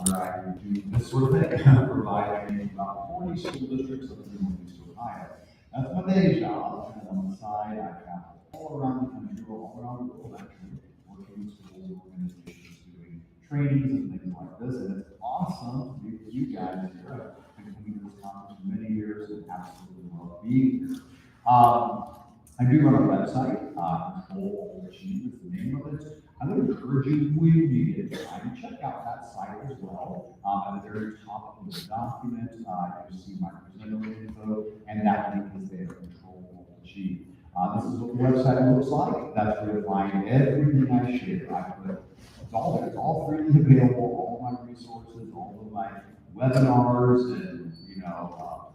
where I do this sort of thing, provide training to about 40 school districts up in Northeast Ohio. That's my day job, and on the side, I travel all around the country, all around the world actually, working with schools and organizations, doing trainings and things like this, and it's awesome to be with you guys here. I've been coming to this conference for many years and absolutely love being here. I do run a website, Control Achieve is the name of it. I would encourage you, when you get time, to check out that site as well. At the very top of the document, you see my presenter info, and that link is there, Control Achieve. This is what the website looks like. That's where you'll find everything I share. I put it's all there. It's all freely available. All my resources, all of my webinars, and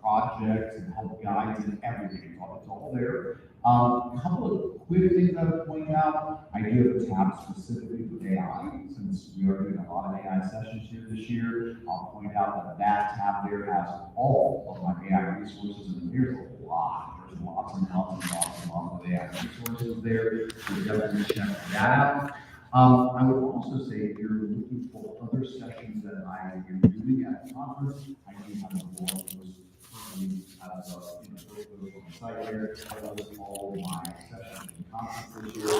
projects and help guides and everything. It's all there. A couple of quick things I would point out. I do have a tab specifically for AI, since we are doing a lot of AI sessions here this year. I'll point out that tab there has all of my AI resources, and there's a lot. There's lots and lots and lots and lots of AI resources there, so definitely check that out. I would also say if you're looking for other sessions that I am doing at the conference, I do have a blog post on the site there. I list all my sessions and conferences here.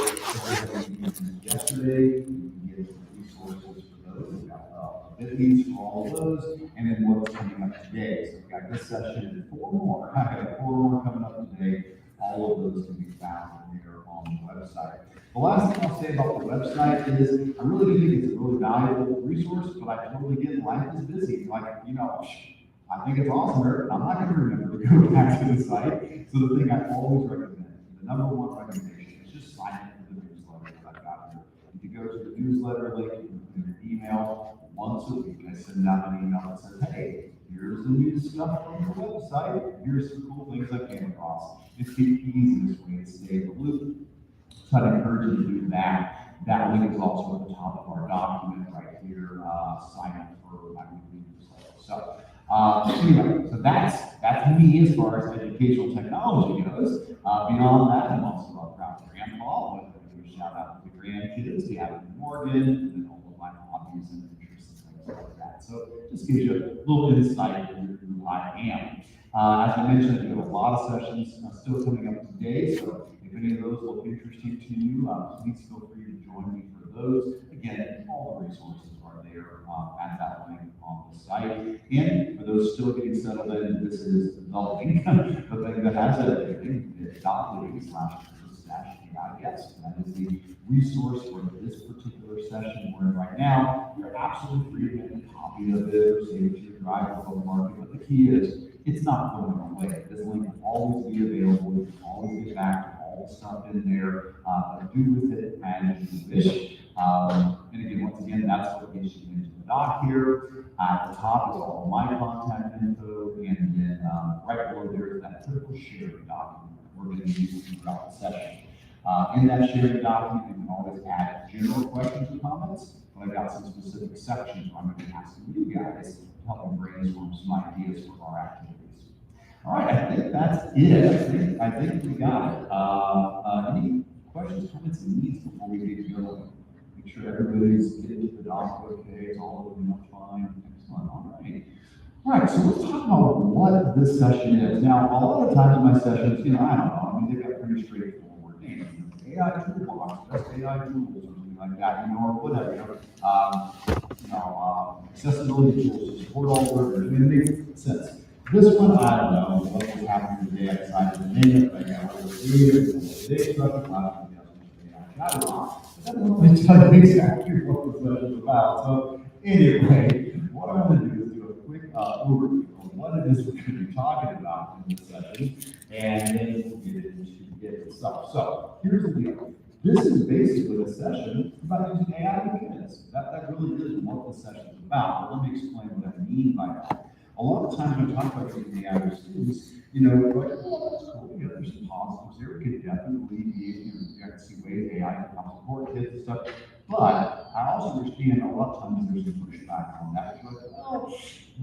Yesterday, you can get resources for those. We've got videos for all of those, and then what's coming up today. So we've got this session and 4 more. I have 4 more coming up today. All of those can be found here on the website. The last thing I'll say about the website is I really do think it's a really valuable resource, but I totally get life is busy. I think it's awesome, but I'm not going to remember to go back to the site. So the thing I always recommend, the number 1 recommendation, is just sign up for the newsletter that I've got here. If you go to the newsletter link in your email once a week, I send out an email that says, hey, here's the new stuff from the website. Here's some cool things I came across. It's the easiest way to stay in the loop. So I'd encourage you to do that. That link is also at the top of our document right here. Sign up for my weekly newsletter. So anyway, so that's me as far as educational technology goes. Beyond that, I'm also a proud grandpa. I'd like to do a shout out to the grandkids, Gavin and Morgan, and all of my hobbies and interests and things like that. So it just gives you a little insight into who I am. As I mentioned, I do have a lot of sessions still coming up today. So if any of those look interesting to you, please feel free to join me for those. Again, all the resources are there at that link on the site. And for those still getting settled in, this is the link, the thing that has everything, it's .link/GaETC. That is the resource for this particular session we're in right now. You're absolutely free to get a copy of it or save it to your drive or bookmark it. But the key is, it's not going away. This link will always be available. You can always get back to all the stuff in there. Do with it as you wish. And again, once again, that's what gets you into the doc here. At the top is all of my contact info, and then right below there is that typical sharing document that we're going to use throughout the session. In that sharing document, you can always add general questions or comments, but I've got some specific sections where I'm going to be asking you guys to help me brainstorm some ideas for our activities. All right, I think that's it. I think we got it. Any questions, comments, and needs before we get going? Make sure everybody's getting to the doc okay. It's all looking up fine. Excellent. All right. All right, so let's talk about what this session is. Now, a lot of times in my sessions, I don't know. I mean, they've got pretty straightforward names. AI toolbox, just AI tools, or something like that, or whatever. Accessibility tools to support all workers. I mean, it makes sense. This one, I don't know what was happening today. I decided to name it. I got over here. Today's stuff, Chatterbot. That doesn't really tell you exactly what the session is about. So, anyway, what I'm going to do is do a quick overview of what it is we're going to be talking about in this session, and then we'll get into stuff. So, here's the deal. This is basically a session about using AI to kids. That really is what the session is about. But let me explain what I mean by that. A lot of times when I talk about using AI with students, we're like, oh, that's cool. There's some positives here. We could definitely be, you can see ways AI can help support kids and stuff. But I also understand a lot of times there's some pushback on that. It's like, well,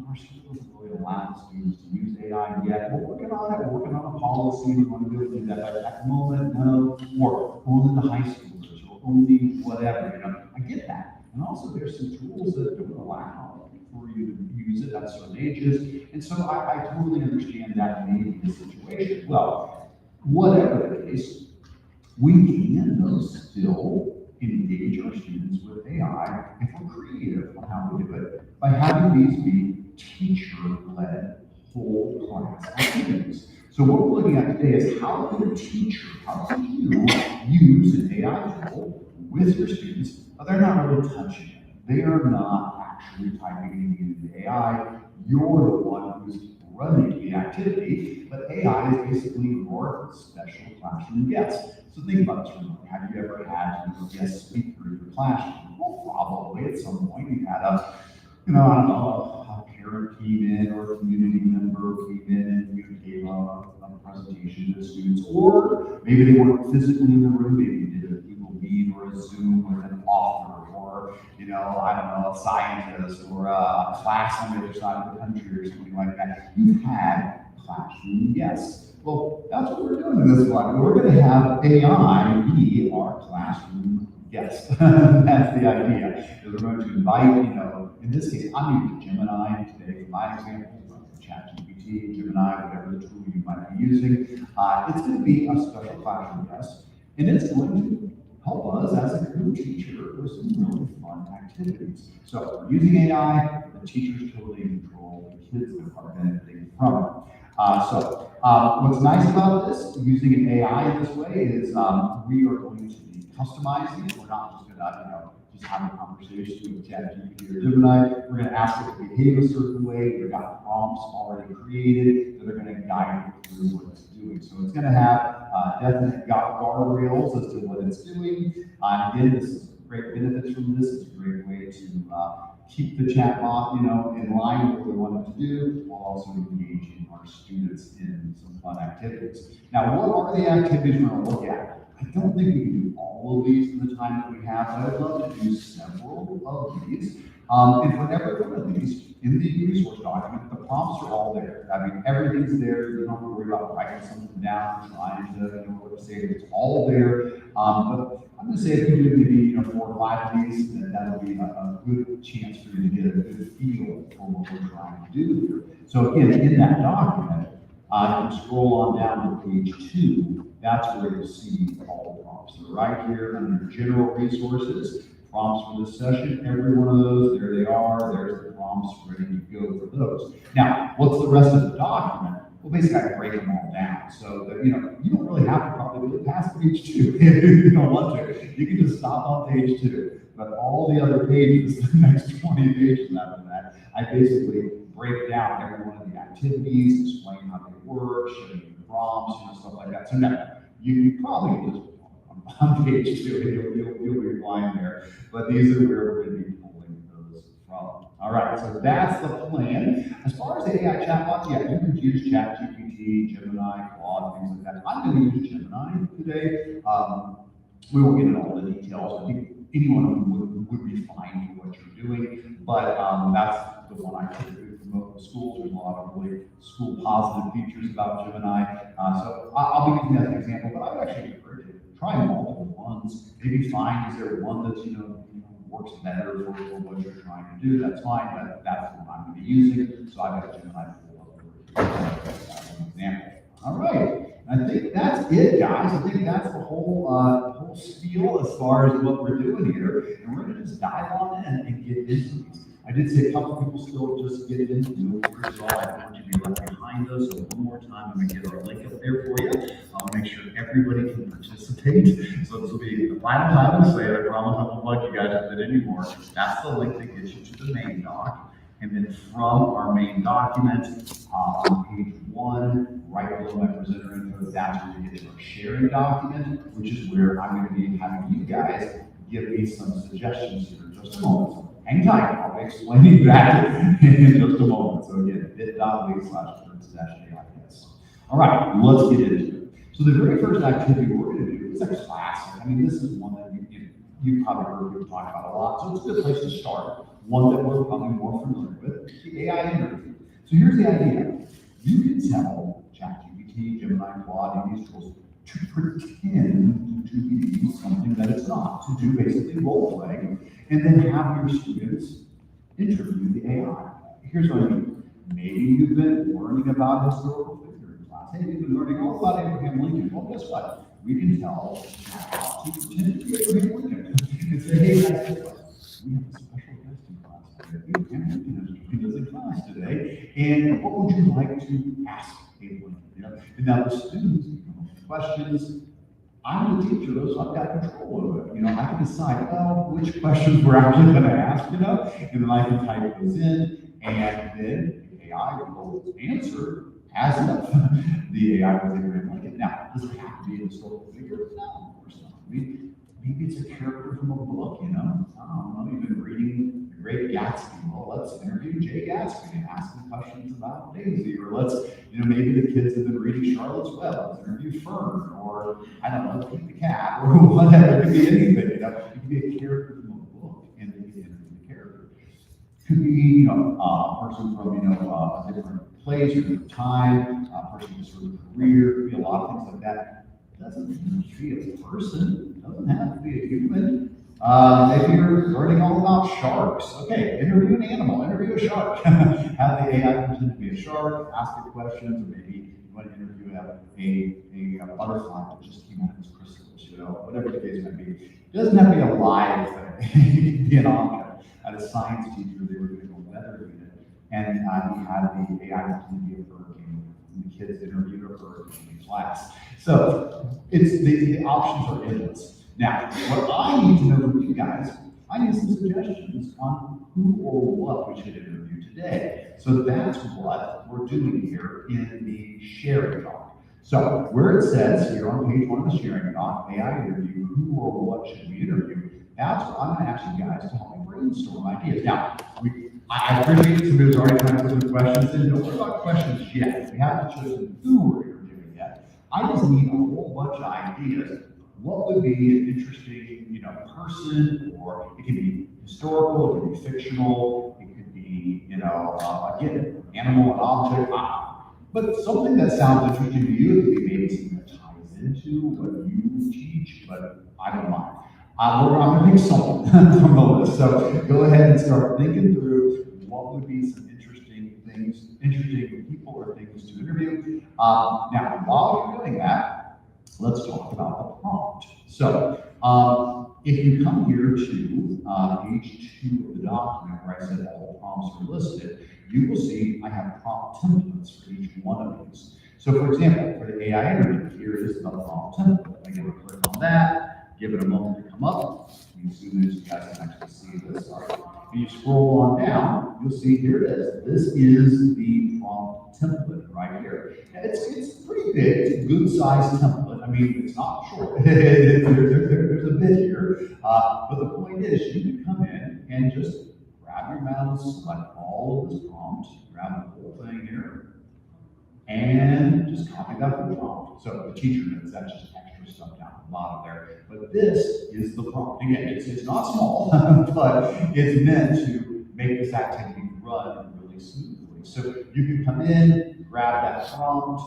our school doesn't really allow students to use AI yet. We're working on it. We're working on a policy. We want to be able to do that. But at the moment, no. Or only the high schoolers or only whatever. I get that. And also there's some tools that don't allow for you to use it at certain ages. And so I totally understand that may be the situation. Well, whatever the case, we can though still engage our students with AI if we're creative on how we do it by having these be teacher-led whole class activities. So what we're looking at today is how can a teacher, how can you use an AI tool with your students, but they're not really touching it. They are not actually typing into the AI. You're the one who's running the activity, but AI is basically your special classroom guest. So think about this for a moment. Have you ever had a guest speaker in your classroom? Well, probably at some point you had a, I don't know, a parent came in or a community member came in and you gave a presentation to the students, or maybe they weren't physically in the room, maybe you did a Google Meet or a Zoom with an author, or I don't know, a scientist or a class on the other side of the country or something like that. You've had classroom guests. Well, that's what we're doing in this one. We're going to have AI be our classroom guest. That's the idea. We're going to invite, in this case, I'm using Gemini today for my example, ChatGPT, Gemini, whatever the tool you might be using. It's going to be a special classroom guest, and it's going to help us as a good teacher with some really fun activities. So we're using AI, the teacher's totally in control, the kids are benefiting from it. What's nice about this, using an AI in this way, is we are going to be customizing it. We're not just going to, just have a conversation with ChatGPT or Gemini. We're going to ask it to behave a certain way. We've got prompts already created that are going to guide it through what it's doing. So it's going to have definite guardrails as to what it's doing. Again, this is great benefits from this. It's a great way to keep the chatbot, in line with what we want it to do, while also engaging our students in some fun activities. Now, what are the activities we're going to look at? I don't think we can do all of these in the time that we have, but I'd love to do several of these. And for every one of these, in the resource document, the prompts are all there. I mean, everything's there. You don't have to worry about writing something down, trying to say it's all there. But I'm going to say if you do maybe 4 or 5 of these, then that'll be a good chance for you to get a good feel for what we're trying to do here. So again, in that document, you can scroll on down to page 2. That's where you'll see all the prompts. So right here under General Resources, prompts for this session, every one of those, there they are. There's the prompts ready to go for those. Now, what's the rest of the document? Well, basically, I break them all down so that, you don't really have to probably get past page 2 if you don't want to. You can just stop on page 2. But all the other pages, the next 20 pages after that, I basically break down every one of the activities, explain how they work, show you the prompts, stuff like that. So now, you probably just on page 2, you'll be flying there. But these are where we're going to be pulling those from. All right, so that's the plan. As far as the AI chatbot, yeah, you can use ChatGPT, Gemini, Claude, things like that. I'm going to use Gemini today. We won't get into all the details. I think anyone would be fine for what you're doing, but that's the one I typically promote in schools. There's a lot of really school positive features about Gemini. So I'll be using that as an example, but I would actually encourage you to try multiple ones. Maybe find, is there one that works better for what you're trying to do? That's fine, but that's the one I'm going to be using. So I've got Gemini pulled up as an example. All right. I think that's it, guys. I think that's the whole spiel as far as what we're doing here. And we're going to just dive on in and get into these. I did say a couple people still just get into it. First of all, I don't want you to be left behind those. So one more time, I'm going to get our link up there for you. I'll make sure everybody can participate. So this will be the final time to say it. I promise I won't bug you guys with it anymore. That's the link that gets you to the main doc. And then from our main document, on page 1, right below my presenter info, that's where you get to our sharing document, which is where I'm going to be having you guys give me some suggestions here in just a moment. So hang tight, I'll be explaining that in just a moment. So again, bit.ly/current-AIS. All right, let's get into it. So the very first activity we're going to do is a classic. I mean, this is one that you've probably heard people talk about a lot, so it's a good place to start. One that we're probably more familiar with, the AI interview. So here's the idea. You can tell ChatGPT, Gemini, Claude, and these tools to pretend to be something that it's not, to do basically role playing. and then have your students interview the AI. Here's what I mean. Maybe you've been learning about historical figures in class. Hey, you've been learning all about Abraham Lincoln. Well, guess what? We can tell how to pretend to be Abraham Lincoln and say, hey, guys, guess what? We have a special guest in class today. Abraham Lincoln is joining us in class today. And what would you like to ask Abraham Lincoln? And now the students can come up with questions. I'm the teacher, so I've got control over it. I can decide, well, which questions we're actually going to ask, and then I can type those in, and then the AI will answer as if the AI was Abraham Lincoln. Now, does it have to be a historical figure? No, of course not. Maybe it's a character from a book, I don't know, you've been reading The Great Gatsby. Well, let's interview Jay Gatsby and ask him questions about Daisy, or let's, maybe the kids have been reading Charlotte's Web, let's interview Fern, or I don't know, Pete the Cat, or whatever. It could be anything, It could be a character from a book, and they can interview the character. It could be, a person from, a different place or different time, a person with sort of career, it could be a lot of things like that. It doesn't have to be a person, it doesn't have to be a human. Maybe you're learning all about sharks. Okay, interview an animal, interview a shark. Have the AI pretend to be a shark, ask it questions, or maybe you want to interview a butterfly that just came out of its crystals, whatever the case might be. It doesn't have to be a live thing. It can be an object. I had a science teacher, they were doing a weather unit, and he had the AI pretend to be a hurricane. And the kids interviewed a hurricane in class. So the options are endless. Now, what I need to know from you guys, I need some suggestions on who or what we should interview today. So that's what we're doing here in the sharing doc. So where it says here on page 1 of the sharing doc, AI interview, who or what should we interview, that's what I'm going to ask you guys to help me brainstorm ideas. Now, I appreciate that somebody was already trying to put some questions in. Don't worry about questions yet. We haven't chosen who we're interviewing yet. I just need a whole bunch of ideas. What would be an interesting, person, or it could be historical, it could be fictional, it could be, again, animal, an object, but something that sounds interesting to you, it could be maybe something that ties into what you teach, but I don't mind. I'm going to pick something from the list. So go ahead and start thinking through what would be some interesting people or things to interview. Now, while you're doing that, let's talk about the prompt. So if you come here to page 2 of the document where I said all prompts are listed, you will see I have prompt templates for each one of these. So for example, for the AI interview, here is the prompt template. I'm going to click on that, give it a moment to come up. You can zoom in so you guys can actually see this. All right. When you scroll on down, you'll see here it is. This is the prompt template right here. And it's pretty big. It's a good sized template. I mean, it's not short. There's a bit here. But the point is, you can come in and just grab your mouse, select all of this prompt, grab the whole thing here, and just copy that from the prompt. So the teacher knows that's just extra stuff down at the bottom there. But this is the prompt. Again, it's not small, but it's meant to make this activity run really smoothly. So you can come in, grab that prompt,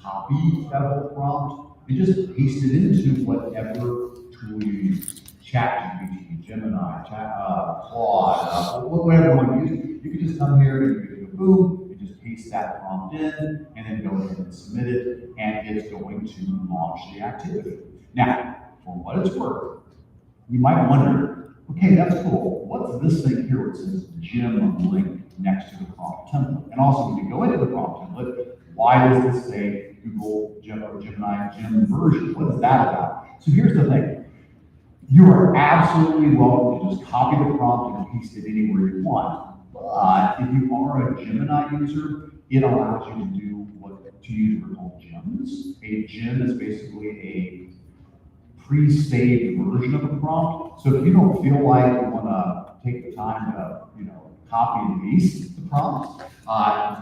copy that whole prompt, and just paste it into whatever tool you use. ChatGPT, Gemini, Claude, whatever one you use. You can just come here and you can do boom, and just paste that prompt in, and then go ahead and submit it, and it's going to launch the activity. Now, for what it's worth, you might wonder, okay, that's cool. What's this thing here where it says gem link next to the prompt template? And also, when you go into the prompt template, why does this say Google Gem or Gemini Gem version? What is that about? So here's the thing. You are absolutely welcome to just copy the prompt and paste it anywhere you want. But if you are a Gemini user, it allows you to do to use what are called gems. A gem is basically a pre-saved version of a prompt. So if you don't feel like you want to take the time to, copy and paste the prompt,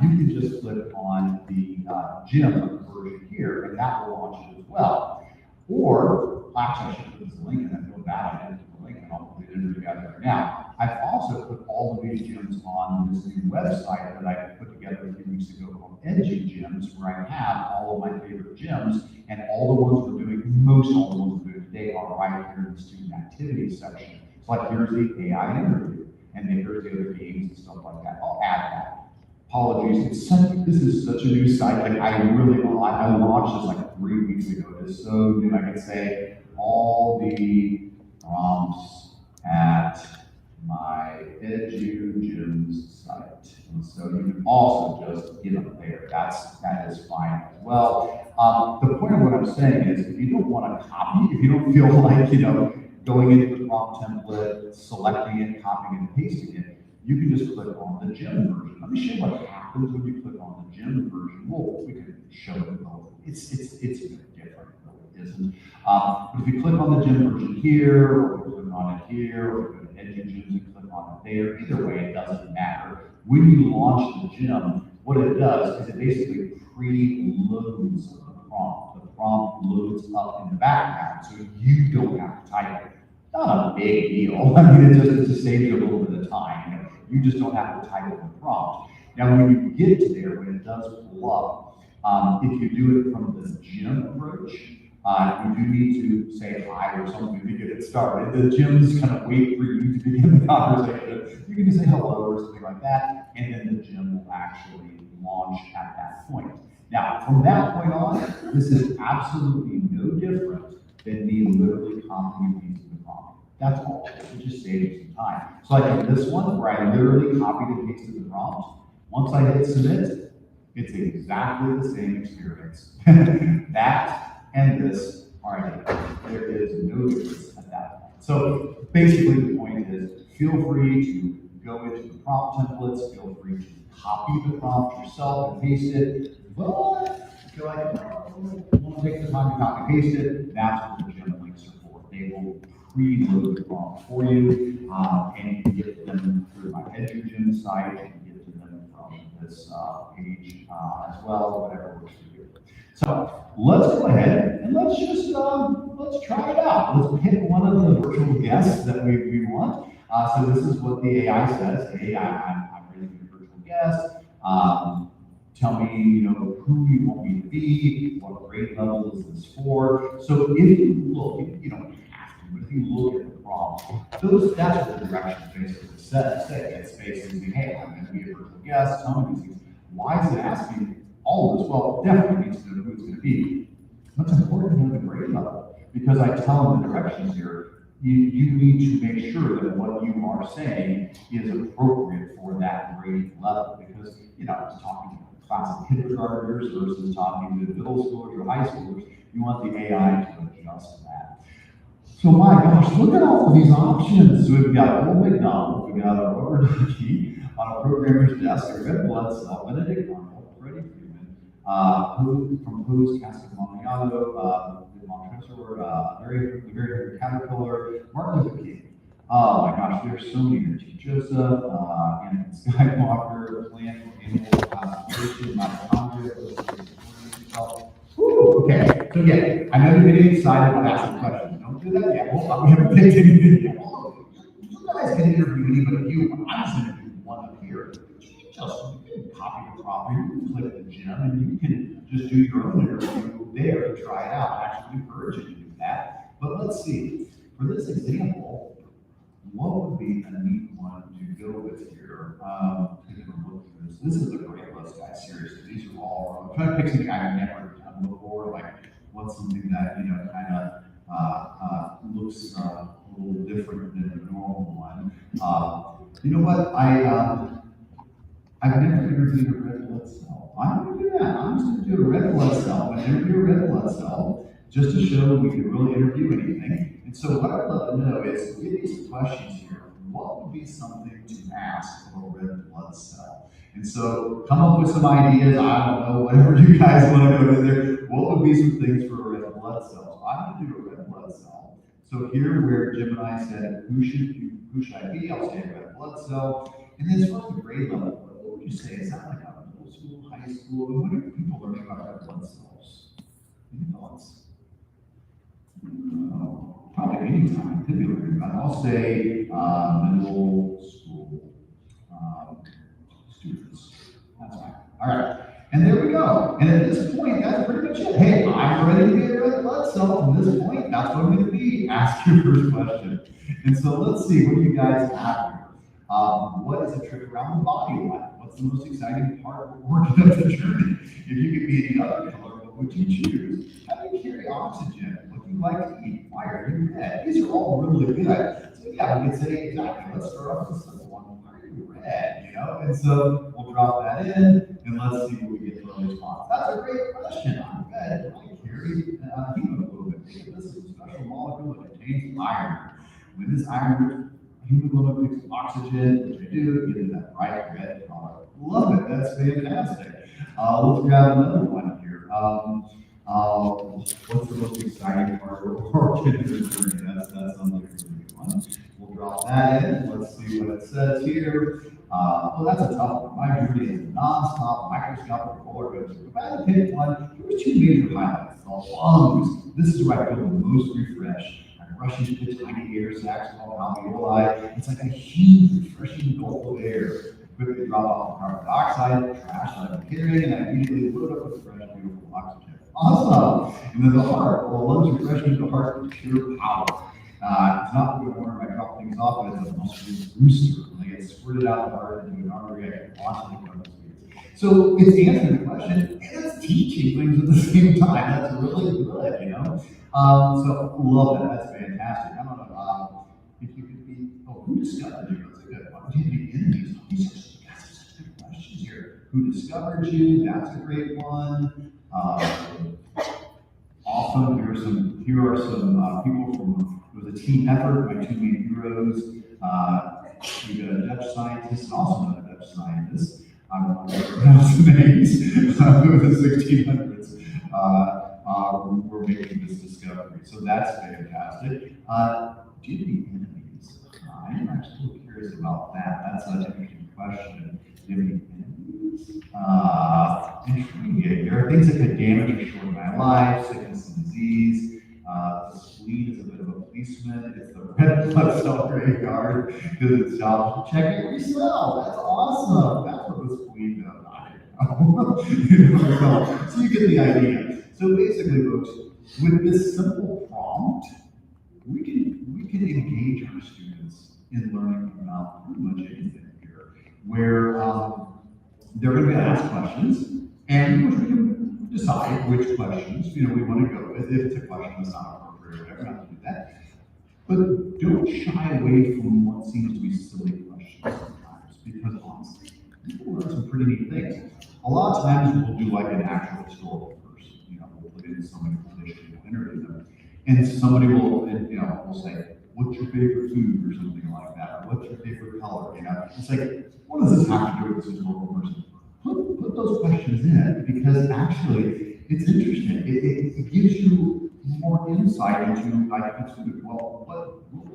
you can just click on the gem version here, and that will launch it as well. Or, actually, I should put this link in. I feel bad I didn't put the link, and I'll put it in together right now. I've also put all of these gems on this new website that I put together a few weeks ago called Edgy Gems, where I have all of my favorite gems, and all the ones we're doing, most all the ones we're doing today are right here in the student activities section. Like here's the AI interview, and then here's the other games and stuff like that. I'll add that. Apologies, this is such a new site. Like I launched this like 3 weeks ago. It's so new. I can say all the prompts at my EduGyms site, and so you can also just get them there. That is fine as well. The point of what I'm saying is, if you don't want to copy, if you don't feel like going into the prompt template, selecting it, copying and pasting it, you can just click on the gym version. Let me show you what happens when you click on the gym version. Well, we can show it both. It's a bit different, though it isn't. But if you click on the gym version here, or you click on it here, or you go to EduGyms and click on it there, either way, it doesn't matter. When you launch the gym, what it does is it basically preloads the prompt. The prompt loads up in the background, so you don't have to type it. Not a big deal. I mean, it just saves you a little bit of time. You just don't have to type in the prompt. Now, when you get to there, when it does pull up, if you do it from the gym approach, you do need to say hi or something to get it started. The gyms kind of wait for you to begin the conversation. You can just say hello or something like that, and then the gym will actually launch at that point. Now, from that point on, this is absolutely no different than me literally copying and pasting the prompt. That's all. It just saves some time. So like in this one, where I literally copied and pasted the prompt, once I hit submit, it's exactly the same experience. That and this are identical. There is no difference at that point. So basically the point is, feel free to go into the prompt templates, feel free to copy the prompt yourself and paste it, but if you're like, won't take the time to copy and paste it, that's what the gym links are for. They will preload the prompt for you, and you can get them through my EduGym site, you can get to them from this page as well, whatever works for you. So let's go ahead and let's just let's try it out. Let's pick one of the virtual guests that we want. So this is what the AI says. Hey, I'm ready to be a virtual guest. Tell me, who you want me to be, what grade level is this for. So if you look, you don't have to, but if you look at the prompt, that's what the direction basically says. It's basically, hey, I'm going to be a virtual guest, tell me these things. Why is it asking all of this? Well, it definitely needs to know who it's going to be. What's important to know the grade level, because I tell them the directions here. You need to make sure that what you are saying is appropriate for that grade level, because it's talking to class of kindergartners versus talking to middle schoolers or high schoolers. You want the AI to adjust that. So my gosh, look at all of these options. So we've got Old McDonald, we've got a rubber ducky on a programmer's desk, a red blood cell, Benedict Arnold, Freddie Freeman, from Who's, Casca Montano, very Caterpillar, Martin Luther King. Oh my gosh, there's so many here. Chief Joseph, Anakin Skywalker, Plant Animal Classification, Mitochondria. Okay, so yeah, I know you're getting excited about asking questions. Don't do that yet. We haven't picked anything yet. You guys can interview anybody you want. I'm just going to do one up here. You can copy the prompt, you can click the gym, and you can just do your own interview there and try it out. I actually encourage you to do that. But let's see. For this example, what would be a neat one to go with here? This is a great list, guys. Seriously, these are all. I'm trying to pick something I've never done before. Like, what's something that kind of looks a little different than the normal one. You know what? I've never interviewed a red blood cell. I'm going to do that. I'm just going to do a red blood cell. I'm going to interview a red blood cell just to show that we can really interview anything. And so what I'd love to know is, give me some questions here. What would be something to ask of a red blood cell? And so come up with some ideas. I don't know, whatever you guys want to go in there. What would be some things for a red blood cell? So I'm going to do a red blood cell. So here where Gemini said, who should I be? I'll say a red blood cell. And then as far as the grade level, what would you say? Is that like a middle school, high school? And what are people learning about red blood cells? Any thoughts? Probably any time. Could be learning about it. I'll say middle school students. That's fine. All right. And there we go. And at this point, that's pretty much it. Hey, I'm ready to be a red blood cell. From this point, that's what I'm going to be. Ask your first question. And so let's see, what do you guys have here? What is a trip around the body like? What's the most exciting part of working up the journey? If you could be any other color, what would you choose? How do you carry oxygen? What do you like to eat? Why are you red? These are all really good. So yeah, we could say, exactly, let's start off with a simple one. Why are you red? And so we'll drop that in, and let's see what we get for a response. That's a great question. I'm red. I carry hemoglobin. This is a special molecule that contains iron. When this iron hemoglobin picks up oxygen, which we do, you get that bright red color. Love it. That's fantastic. Let's grab another one here. What's the most exciting part of our kindergarten journey? That's another really good one. We'll drop that in. Let's see what it says here. Well, that's a tough one. My journey is non-stop, microscopic roller coaster. If I had to pick one, there's two major highlights. The lungs. This is where I feel the most refreshed. I'm rushing to the tiny air sacs called alveoli. It's like a huge, refreshing gulp of air. Quickly drop off the carbon dioxide, trash that I'm carrying, and I immediately load up with fresh, beautiful oxygen. Awesome! And then the heart. Well, lungs refreshing, the heart is pure power. It's not the order I drop things off, but it's a muscle booster. When they get squirted out the heart into an artery, I can constantly go to speed. So it's answering the question, and it's teaching things at the same time. That's really good. So love that. That's fantastic. I don't know if you could be, who discovered you? That's a good one. Do you have any enemies? These are such good questions here. Who discovered you? That's a great one. Awesome. Here are some people from, it was a team effort. My two main heroes. We got a Dutch scientist and also another Dutch scientist. I don't know how to pronounce the names. Who in the 1600s were making this discovery. So that's fantastic. Do you have any enemies? I'm actually curious about that. That's an interesting question. Do you have any enemies? Intriguing. There are things that could damage or shorten my life, sickness and disease. The spleen is a bit of a policeman. It's the red blood cell graveyard because its job is to check every cell. That's awesome. That's what the spleen does. I don't know. So you get the idea. So basically, folks, with this simple prompt, we can engage our students in learning about pretty much anything here, where they're going to be asked questions, and we can decide which questions we want to go with. If it's a question that's not appropriate, or whatever, not to do that. But don't shy away from what seems to be silly questions sometimes, because honestly, people learn some pretty neat things. A lot of times we'll do like an actual historical person. We'll put in somebody position, we'll interview them, and somebody will say, "What's your favorite food?" or something like that. Or, "What's your favorite color?" It's like, what does this have to do with this historical person? Put those questions in, because actually it's interesting. It gives you more insight into what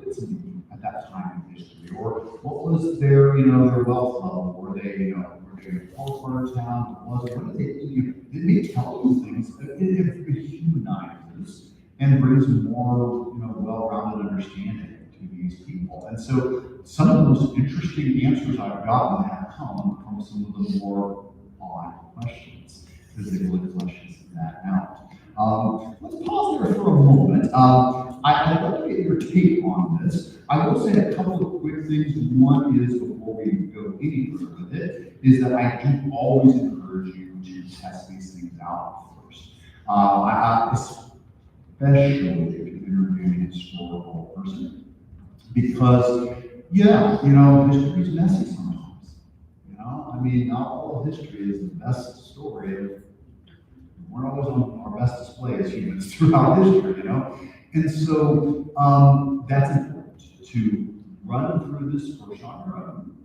was it at that time in history, or what was their their wealth level, were they were they a poor town, what did they do? Did they tell you things? It humanizes and brings more well-rounded understanding to these people. And so some of the most interesting answers I've gotten have come from some of the more odd questions, because they really fleshes that out. Let's pause there for a moment. I'd like to get your take on this. I will say a couple of quick things. One is, before we go any further with it, is that I do always encourage you to test these things out first. Especially if you're interviewing a historical person, because history is messy sometimes. Not all of history is the best story. We're always on our best display as humans throughout history, And so that's important to run through this first on your own,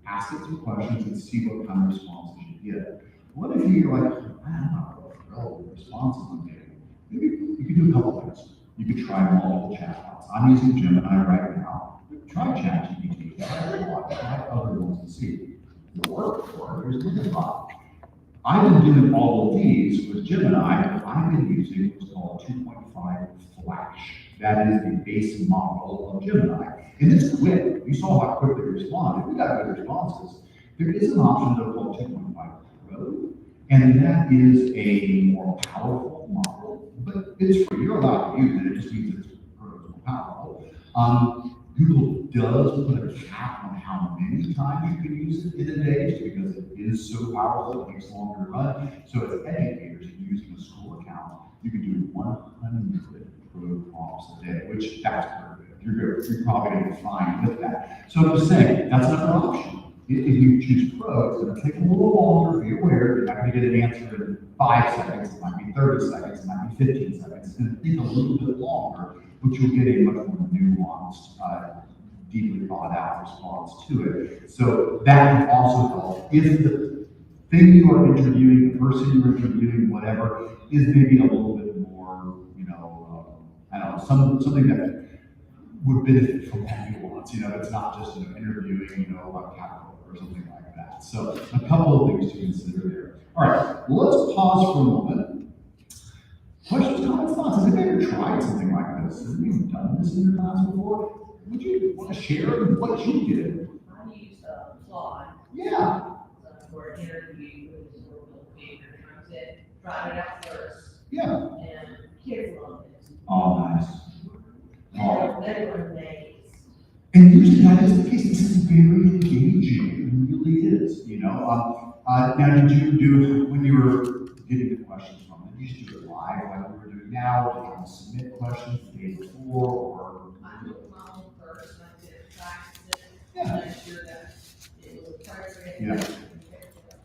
ask it some questions, and see what kind of responses you get. What if you're like, I'm not real responses I'm getting? Maybe you could do a couple things. You could try multiple chatbots. I'm using Gemini right now. Try ChatGPT. Try other ones and see. If it works for it, here's the thought. I've been doing all of these with Gemini. I've been using what's called 2.5 Flash. That is the base model of Gemini. And it's quick. You saw how quickly it responded. We got good responses. There is an option though called 2.5 Pro, and that is a more powerful model, but it's free. You're allowed to use it. It just means it's more powerful. Google does put a cap on how many times you can use it in a day, just because it is so powerful, it takes longer to run. So as educators using a school account, you can do 100 code prompts a day, which that's perfect. You're probably going to be fine with that. So I'm just saying, that's another option. If you choose Pro, it's going to take a little longer. Be aware, you're not going to get an answer in 5 seconds. It might be 30 seconds. It might be 15 seconds. It's going to take a little bit longer, but you'll get a much more nuanced, deeply thought out response to it. So that can also help if the thing you are interviewing, the person you're interviewing, whatever, is maybe a little bit more, I don't know, something that would benefit from that nuance. It's not just interviewing, about capital or something like that. So a couple of things to consider there. All right, well, let's pause for a moment. Questions, comments, thoughts? Has anybody ever tried something like this? Have you done this in your class before? Would you want to share what you did? I used Claude. Yeah. For an interview with this little paper. I said, try it out first. Yeah. And kids loved it. Oh, nice. Oh. They were amazed. And usually that is the case. This is very engaging. It really is. Now, did you do, when you were getting the questions from them, did you do it live like we were doing now? Did you have to submit questions the day before? Or I took my own first, and I did practice it. Yeah. Make sure that it was appropriate. Yeah.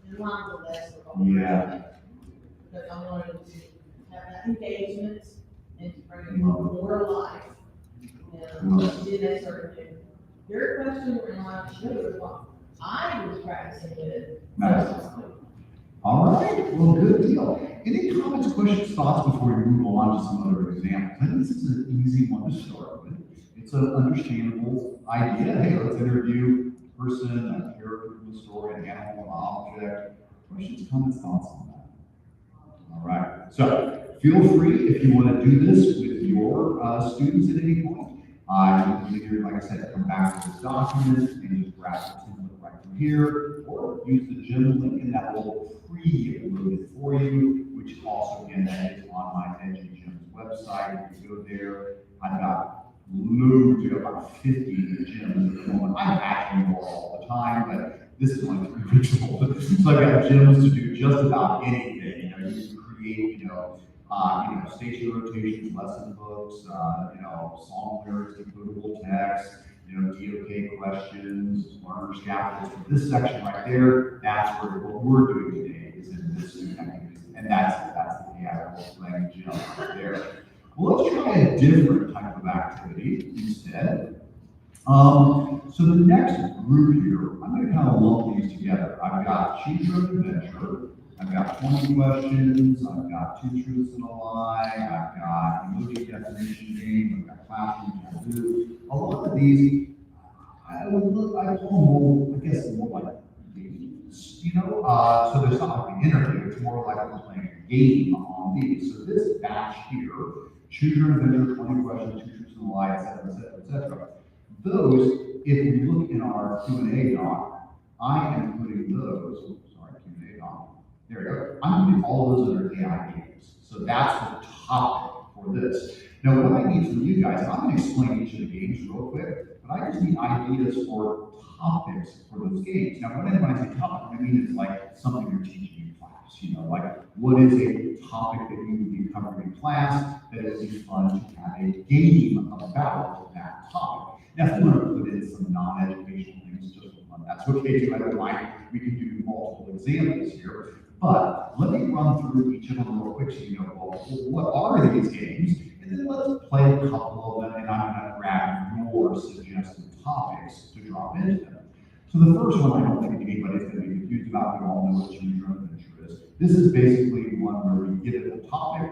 And line the lesson. Yeah. Because I wanted to have that engagement and to bring it more alive. And did that sort of thing. Your question were not sure what I was practicing with. Nice. All right, well, good deal. Any comments, questions, thoughts before we move on to some other examples? I think this is an easy one to start with. It's an understandable idea. Hey, let's interview a person, a character from the story, an animal, an object. Questions, comments, thoughts on that? All right, so feel free if you want to do this with your students at any point. You can either, like I said, come back to this document and just grab the template right from here, or use the gym link in that little pre-loaded for you, which also, again, that is on my Edgy Gym's website. If you go there, I've got loads, about 50 gyms at the moment. I'm adding more all the time, but this is my 3 weeks old. So I've got gyms to do just about anything. You can create, station rotations, lesson books, song lyrics, decodable text, DOK questions, learner scaffolds. This section right there, that's what we're doing today is in this activity. And that's the AI role-playing gym right there. Well, let's try a different type of activity instead. So the next group here, I'm going to kind of lump these together. I've got Choose Your Own Adventure. I've got 20 questions, I've got 2 truths and a lie, I've got emoji definition game, I've got classroom taboo. A lot of these, I call them more like games, so there's not like an interview, it's more like we're playing a game on these. So this batch here, Choose Your Own Adventure, 20 questions, 2 truths and a lie, etc. Those, if we look in our Q&A doc, I am putting those, Q&A doc. There we go. I'm putting all of those under AI games. So that's the topic for this. Now, what I need from you guys, I'm going to explain each of the games real quick, but I just need ideas for topics for those games. Now, when I say topic, what I mean is like something you're teaching in class. Like what is a topic that you would be covering in class that it would be fun to have a game about that topic. Now, if you want to put in some non-educational things just for fun, that's okay too. I don't mind. We can do multiple examples here. But let me run through each of them real quick so you know, well, what are these games? And then let's play a couple of them, and I'm going to grab your suggested topics to drop into them. So the first one, I don't think anybody's going to be confused about. You all know what Choose Your Own Adventure is. This is basically one where we give it a topic,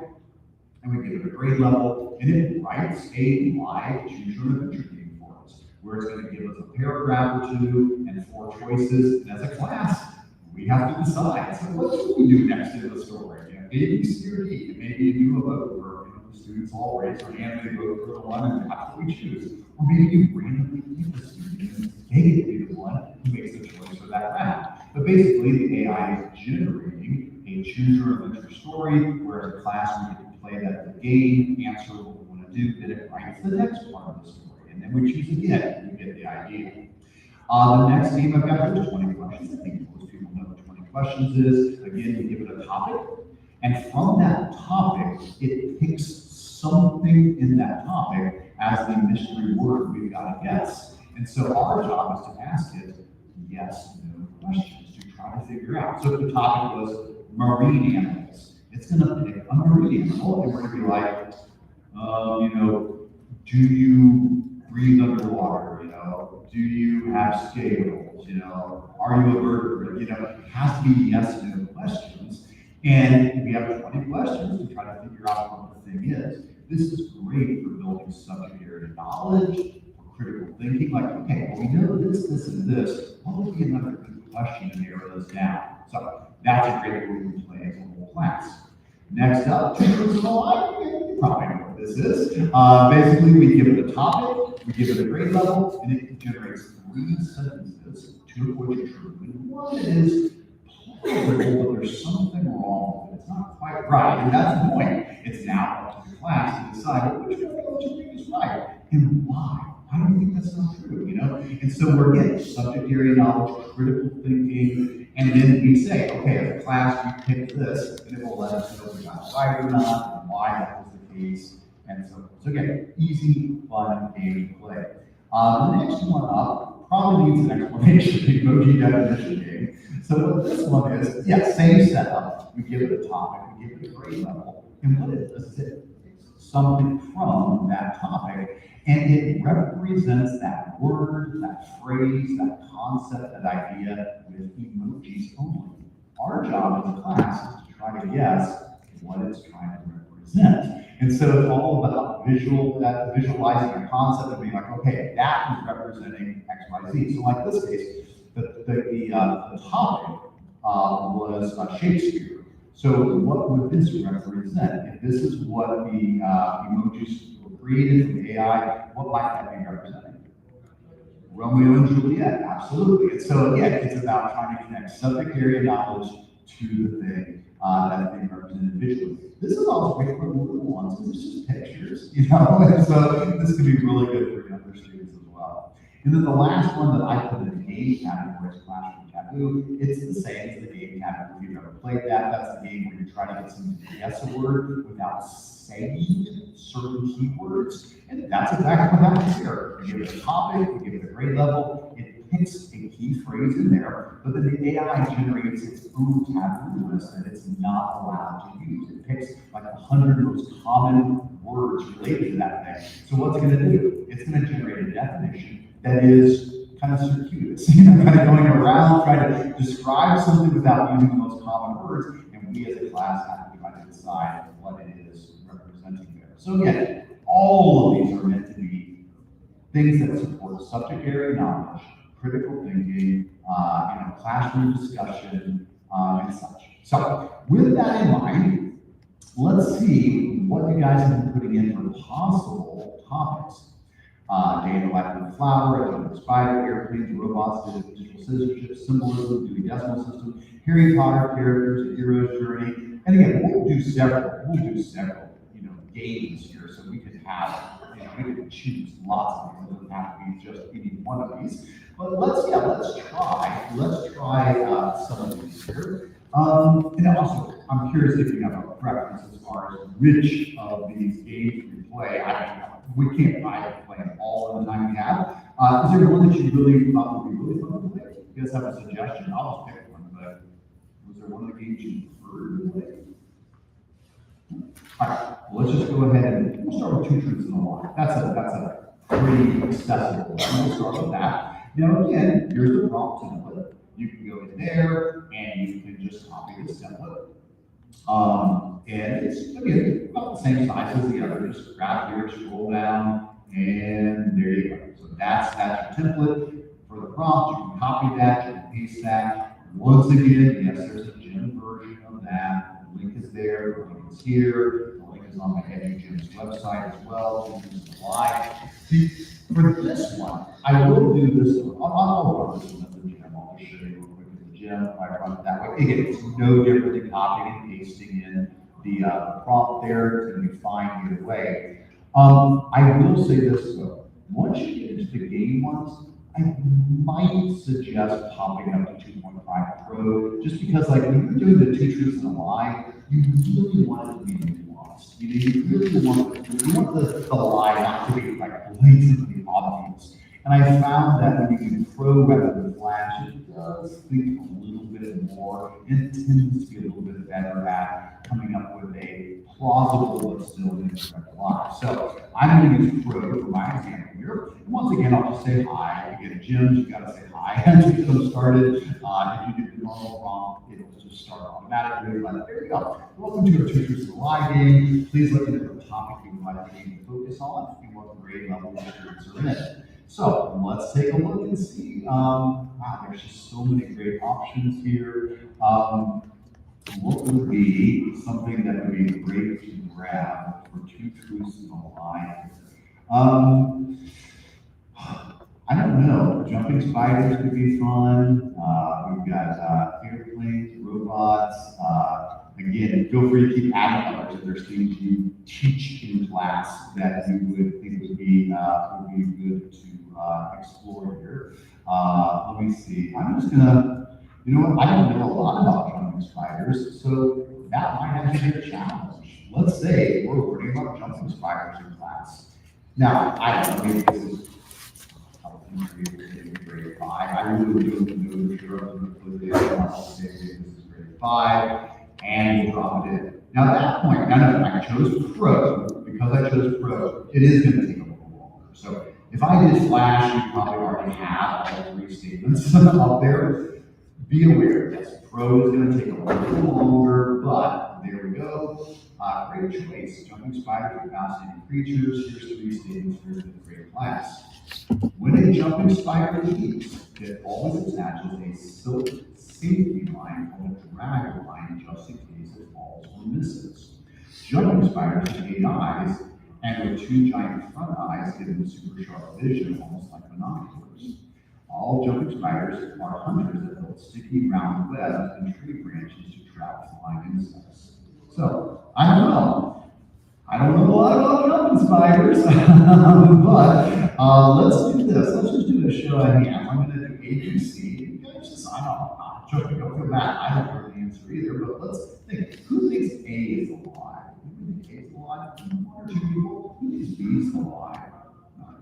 and we give it a grade level, and it writes a live Choose Your Own Adventure game for us, where it's going to give us a paragraph or 2 and 4 choices, and as a class, we have to decide. So what do we do next in the story? A, B, C, or D? Maybe you do a vote where the students all raise their hand and they vote for the one and that's what we choose. Or maybe you randomly pick the student and they get to be the one who makes the choice for that round. But basically, the AI is generating a Choose Your Own Adventure story, where as a class we get to play that the game, answer what we want to do, then it writes the next part of the story. And and then we choose again. You get the idea. The next game I've got here is 20 questions. I think most people know what 20 questions is. Again, we give it a topic, and from that topic, it picks something in that topic as the mystery word we've got to guess. And so our job is to ask it yes, no questions to try to figure out. So if the topic was marine animals, it's going to pick a marine animal, and we're going to be like, do you breathe underwater? Do you have scales? Are you a vertebrate? It has to be yes, no questions. And we have 20 questions to try to figure out what the thing is. This is great for building subject area knowledge, for critical thinking. Like, okay, well, we know this, and this. What would be another good question to narrow this down? So that's a great way to play as a whole class. Next up, two truths and a lie. You probably know what this is. Basically, we give it a topic, we give it a grade level, and it generates 3 sentences, 2 of which are true, and 1 is plausible, but there's something wrong with it. It's not quite right, and that's the point. It's now up to the class to decide which one of you think is right, and why. Why do you think that's not true, And so we're getting subject area knowledge, critical thinking, and then we say, okay, as a class, we picked this, and it will let us know if we got it right or not, and why that was the case, and so on. So again, easy, fun game to play. The next one up probably needs an explanation, the emoji definition game. So what this one is, yeah, same setup. We give it a topic, we give it a grade level, and what it does is it picks something from that topic, and it represents that word, that phrase, that concept, that idea with emojis only. Our job as a class is to try to guess what it's trying to represent. And so it's all about visualizing a concept and being like, okay, that is representing X, Y, Z. So like this case, the topic was Shakespeare. So what would this represent? If this is what the emojis were created from the AI, what might that be representing? Romeo and Juliet, absolutely. And so again, it's about trying to connect subject area knowledge to the thing that's being represented visually. This is also great for little ones because it's just pictures, and so this can be really good for younger students as well. And then the last one that I put in the game category is Classroom Taboo. It's the same as the game category. If you've ever played that, that's the game where you try to get someone to guess a word without saying certain keywords. And that's exactly what happens here. You give it a topic, you give it a grade level, it picks a key phrase in there, but then the AI generates its own taboo list that it's not allowed to use. It picks like 100 most common words related to that thing. So what's it going to do? It's going to generate a definition that is kind of circuitous, kind of going around trying to describe something without using the most common words, and we as a class have to try to decide what it is representing there. So again, all of these are meant to be things that support subject area knowledge, critical thinking, classroom discussion, and such. So with that in mind, let's see what you guys have been putting in for possible topics. Day in the life of a flower, a spider, airplanes, robots, digital citizenship, symbolism, Dewey Decimal System, Harry Potter characters, a hero's journey. And again, we'll do several, games here, so we could have, we could choose lots of them. It doesn't have to be just any one of these. But let's try some of these here. And also, I'm curious if you have a preference as far as which of these games we play. We can't play them all in the time we have. Is there one that you really thought would be really fun to play? You guys have a suggestion? I'll just pick one, but was there one of the games you preferred to play? All right, well, let's just go ahead and we'll start with two truths and a lie. That's a pretty accessible one. We'll start with that. Now, again, here's the prompt template. You can go in there and you can just copy this template. And it's, again, about the same size as the other. Just grab here, scroll down, and there you go. So that's your template for the prompt. You can copy that, you can paste that. Once again, yes, there's a gym version of that. The link is there, the link is here. The link is on my EduGym's website as well. You can live. See, for this one, I will do this one. I'll run this one at the gym. I'll just show you real quick at the gym. If I run it that way. Again, it's no different than copying and pasting in the prompt there. It's going to be fine either way. I will say this though. Once you get into the game ones, I might suggest popping up to 2.5 Pro, just because like when you're doing the two truths and a lie, you really want it to be nuanced. You really want the lie not to be like blatantly obvious. And I found that when you do Pro rather than Flash, it does think a little bit more, and tends to be a little bit better at coming up with a plausible but still incorrect lie. So I'm going to use Pro for my example here. And once again, I'll just say hi. Again, gyms, you got to say hi to get them started. If you do the normal prompt, it'll just start automatically. But there you go. Welcome to our Two Truths and a Lie game. Please let me know what topic you would like the game to focus on and what grade level your students are in. So let's take a look and see. Wow, there's just so many great options here. What would be something that would be great to grab for two truths and a lie? I don't know. Jumping spiders could be fun. We've got airplanes, robots. Again, feel free to keep adding others if there's things you teach in class that you would think would be good to explore here. Let me see. I'm just gonna, you know what? I don't know a lot about jumping spiders, so that might actually be a challenge. Let's say we're learning about jumping spiders in class. Now, I don't know, maybe this is grade 5. I really don't know if you're up to this. I'll say this is grade 5, and we'll drop it in. Now at that point, I chose Pro. Because I chose Pro, it is going to take a little longer. So if I did Flash, you probably already have all 3 statements up there. Be aware, yes, Pro is going to take a little longer, but there we go. Great choice. Jumping spiders are fascinating creatures. Here's 3 statements for the great class. When a jumping spider leaves, it always attaches a silk safety line called a drag line just in case it falls or misses. Jumping spiders have 8 eyes, and with 2 giant front eyes give them super sharp vision, almost like binoculars. All jumping spiders are hunters that build sticky round webs and tree branches to trap flying insects. So, I don't know a lot about jumping spiders, but let's do this. Let's just do a show of hands. I'm going to do A, B, C. You guys just, don't feel bad. I don't know the answer either, but let's think. Who thinks A is a lie? Who thinks A is a lie? 1 or 2 people. Who thinks B is a lie?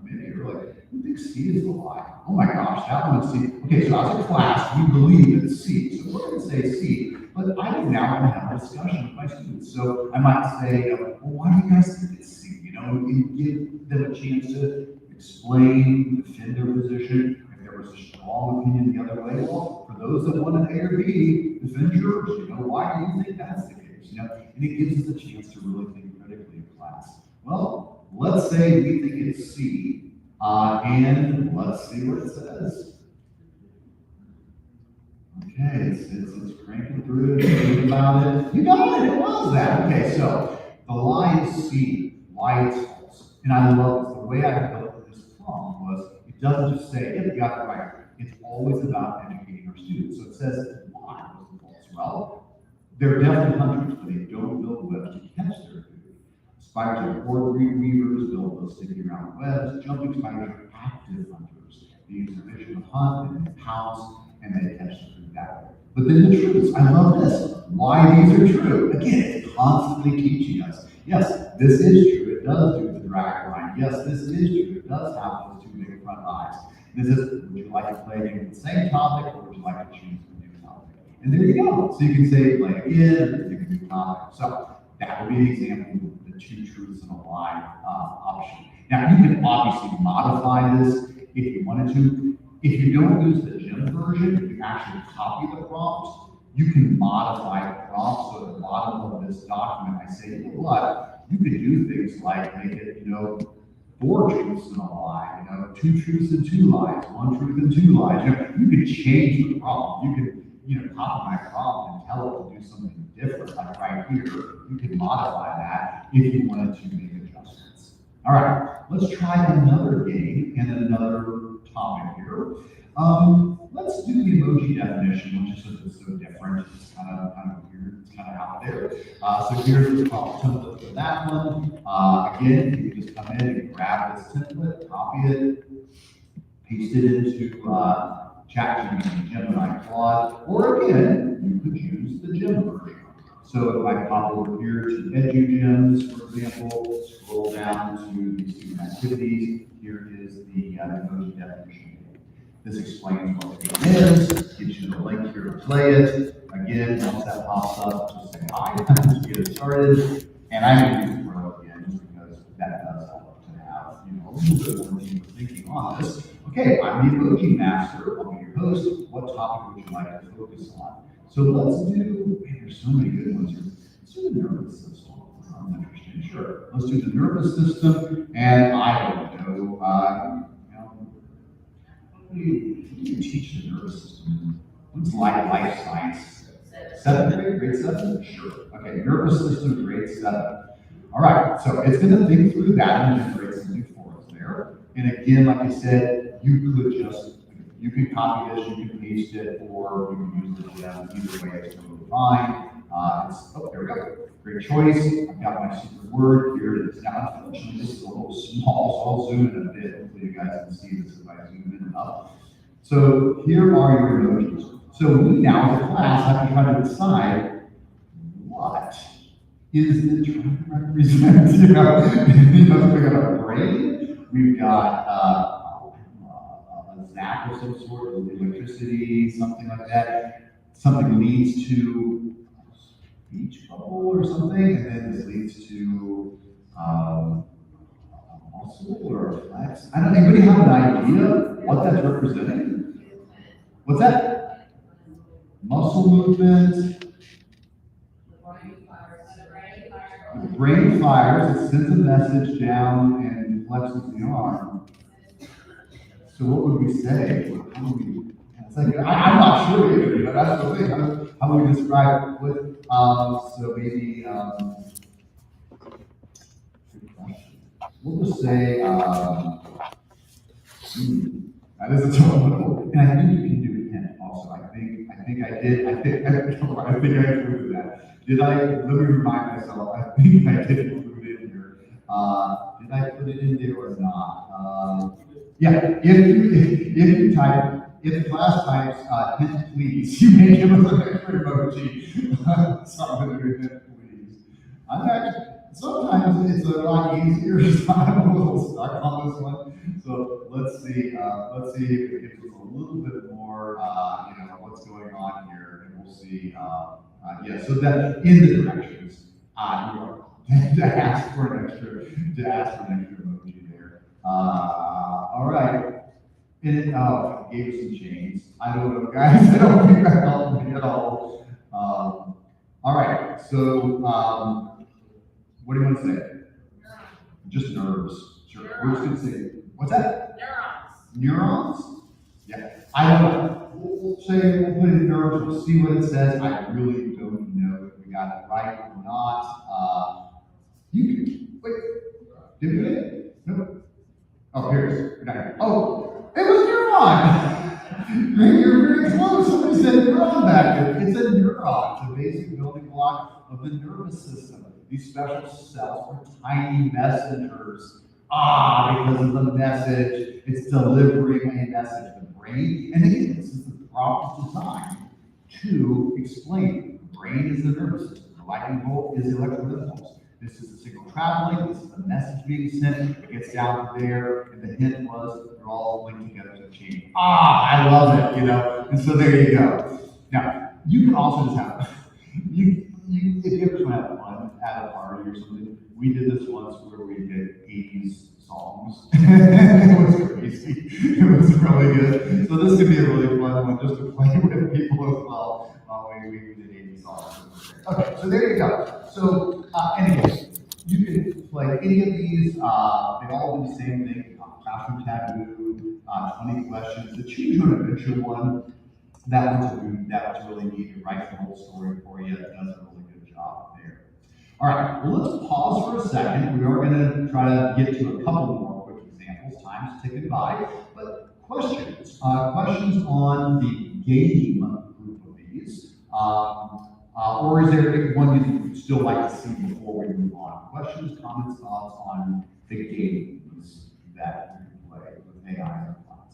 Maybe you're like, who thinks C is a lie? Oh my gosh, that one is C. Okay, so as a class, we believe it's C. So we're going to say C. But I am now going to have a discussion with my students. So I might say, well, why do you guys think it's C? And give them a chance to explain, defend their position. If there was a strong opinion the other way, well, for those that want an A or B, defend yours. Why do you think that's the case? And it gives us a chance to really think critically in class. Well, let's say we think it's C, and let's see what it says. Okay, it's cranking through, thinking about it. You got it, it was that. Okay, so the lie is C, why it's false. And I love this. The way I built this prompt was, it doesn't just say, you got it right. It's always about educating our students. So it says, why was it false? Well, they're definitely hunters, but they don't build webs to catch their food. Spiders are cord weavers, build those sticky round webs. Jumping spiders are active hunters. They use their vision to hunt and they pounce, and they catch the food that way. But then the truths, I love this. Why these are true. Again, it's constantly teaching us. Yes, this is true. It does do the drag line. Yes, this is true. It does have those 2 big front eyes. This is, would you like to play a game with the same topic, or would you like to choose a new topic? And there you go. So you can say play again, or pick a new topic. So that would be an example of the 2 truths and a lie option. Now, you can obviously modify this if you wanted to. If you don't use the gym version, if you actually copy the prompts, you can modify the prompt. So at the bottom of this document, I say, you know what? You could do things like make it, 4 truths and a lie, 2 truths and 2 lies, 1 truth and 2 lies. You could change the prompt. You could, copy my prompt and tell it to do something different. Like right here, you could modify that if you wanted to make adjustments. All right, let's try another game and another topic here. let's do the emoji definition, which is just so different. It's kind of weird. It's kind of out there. So here's the template for that one. Again, you can just come in and grab this template, copy it, paste it into ChatGPT, Gemini, Claude, or again, you could use the Gem version. So if I pop over here to EduGems, for example, scroll down to the student activities, here is the emoji definition. This explains what the game is, gives you the link here to play it. Again, once that pops up, just say hi, to get it started. And I'm going to use Pro again, just because that does help to have, a little bit more team thinking on this. Okay, I'm the emoji master, I'll be your host. What topic would you like to focus on? So let's do, man, there's so many good ones here. Let's do the nervous system. Sounds interesting, sure. Let's do the nervous system, and I don't know, how do you teach the nervous system? What's life science? 7th grade, grade 7? Sure. Okay, nervous system, grade 7. All right, so it's going to think through that and generate some new forms there. And again, like I said, you can copy this, you can paste it, or you can use the gem. Either way, it's totally fine. There we go. Great choice. I've got my secret word here. It is now, unfortunately, this is a little small, so I'll zoom in a bit. Hopefully you guys can see this if I zoom in and up. So here are your emojis. So we now, as a class, have to try to decide what is it trying to represent. We got a brain, we've got a zap of some sort, of electricity, something like that. Something leads to a beach bubble or something, and then this leads to a muscle or a flex. I don't know, anybody have an idea what that's representing? What's that? Muscle movement. The brain fires, it sends a message down and flexes the arm. So what would we say? It's like, I'm not sure either, that's the thing. How would we describe it? So maybe, good question. We'll just say, that is a tough one. And I think you can do hint also. I think I included that. Let me remind myself, I think I did include it in here. Did I put it in there or not? Yeah, if the class types hint please, you may give us an extra emoji. Something to do hint please. Sometimes it's a lot easier, so I'm a little stuck on this one. So let's see if it gives us a little bit more, what's going on here, and we'll see. So that in the directions, to ask for an extra emoji there. All right. And it gave us some chains. I don't know, guys. I don't think that helped me at all. All right. So, what do you want to say? Just nerves. Sure. We're just going to say, what's that? Neurons? Yeah. I don't know. We'll put in nerves. We'll see what it says. I really don't know if we got it right or not. Wait. Did we get it? No. Oh, here it is. Oh, it was neuron. You're very close. Somebody said neuron back there. It's a neuron. It's a basic building block of the nervous system. These special cells are tiny messengers. Because of the message, it's delivering a message to the brain. And again, this is the problem designed to explain. The brain is the nervous system. The lightning bolt is the electrical impulse. This is the signal traveling, this is the message being sent, it gets down there, and the hint was they're all linked together to the chain. I love it, and so there you go. Now, you can also just have, if you ever want to have fun at a party or something, we did this once where we did 80s songs. It was crazy. It was really good. So this could be a really fun one just to play with people as well. We did 80s songs. Okay, so there you go. So anyway, you can play any of these. They all do the same thing. Classroom taboo, 20 questions. The choose your own adventure one, that was really neat. It writes the whole story for you. It does a really good job there. All right, well, let's pause for a second. We are going to try to get to a couple more quick examples. Time's ticking by, but questions. Questions on the game group of these. Or is there one you'd still like to see before we move on? Questions, comments, thoughts on the games that you can play with AI in class?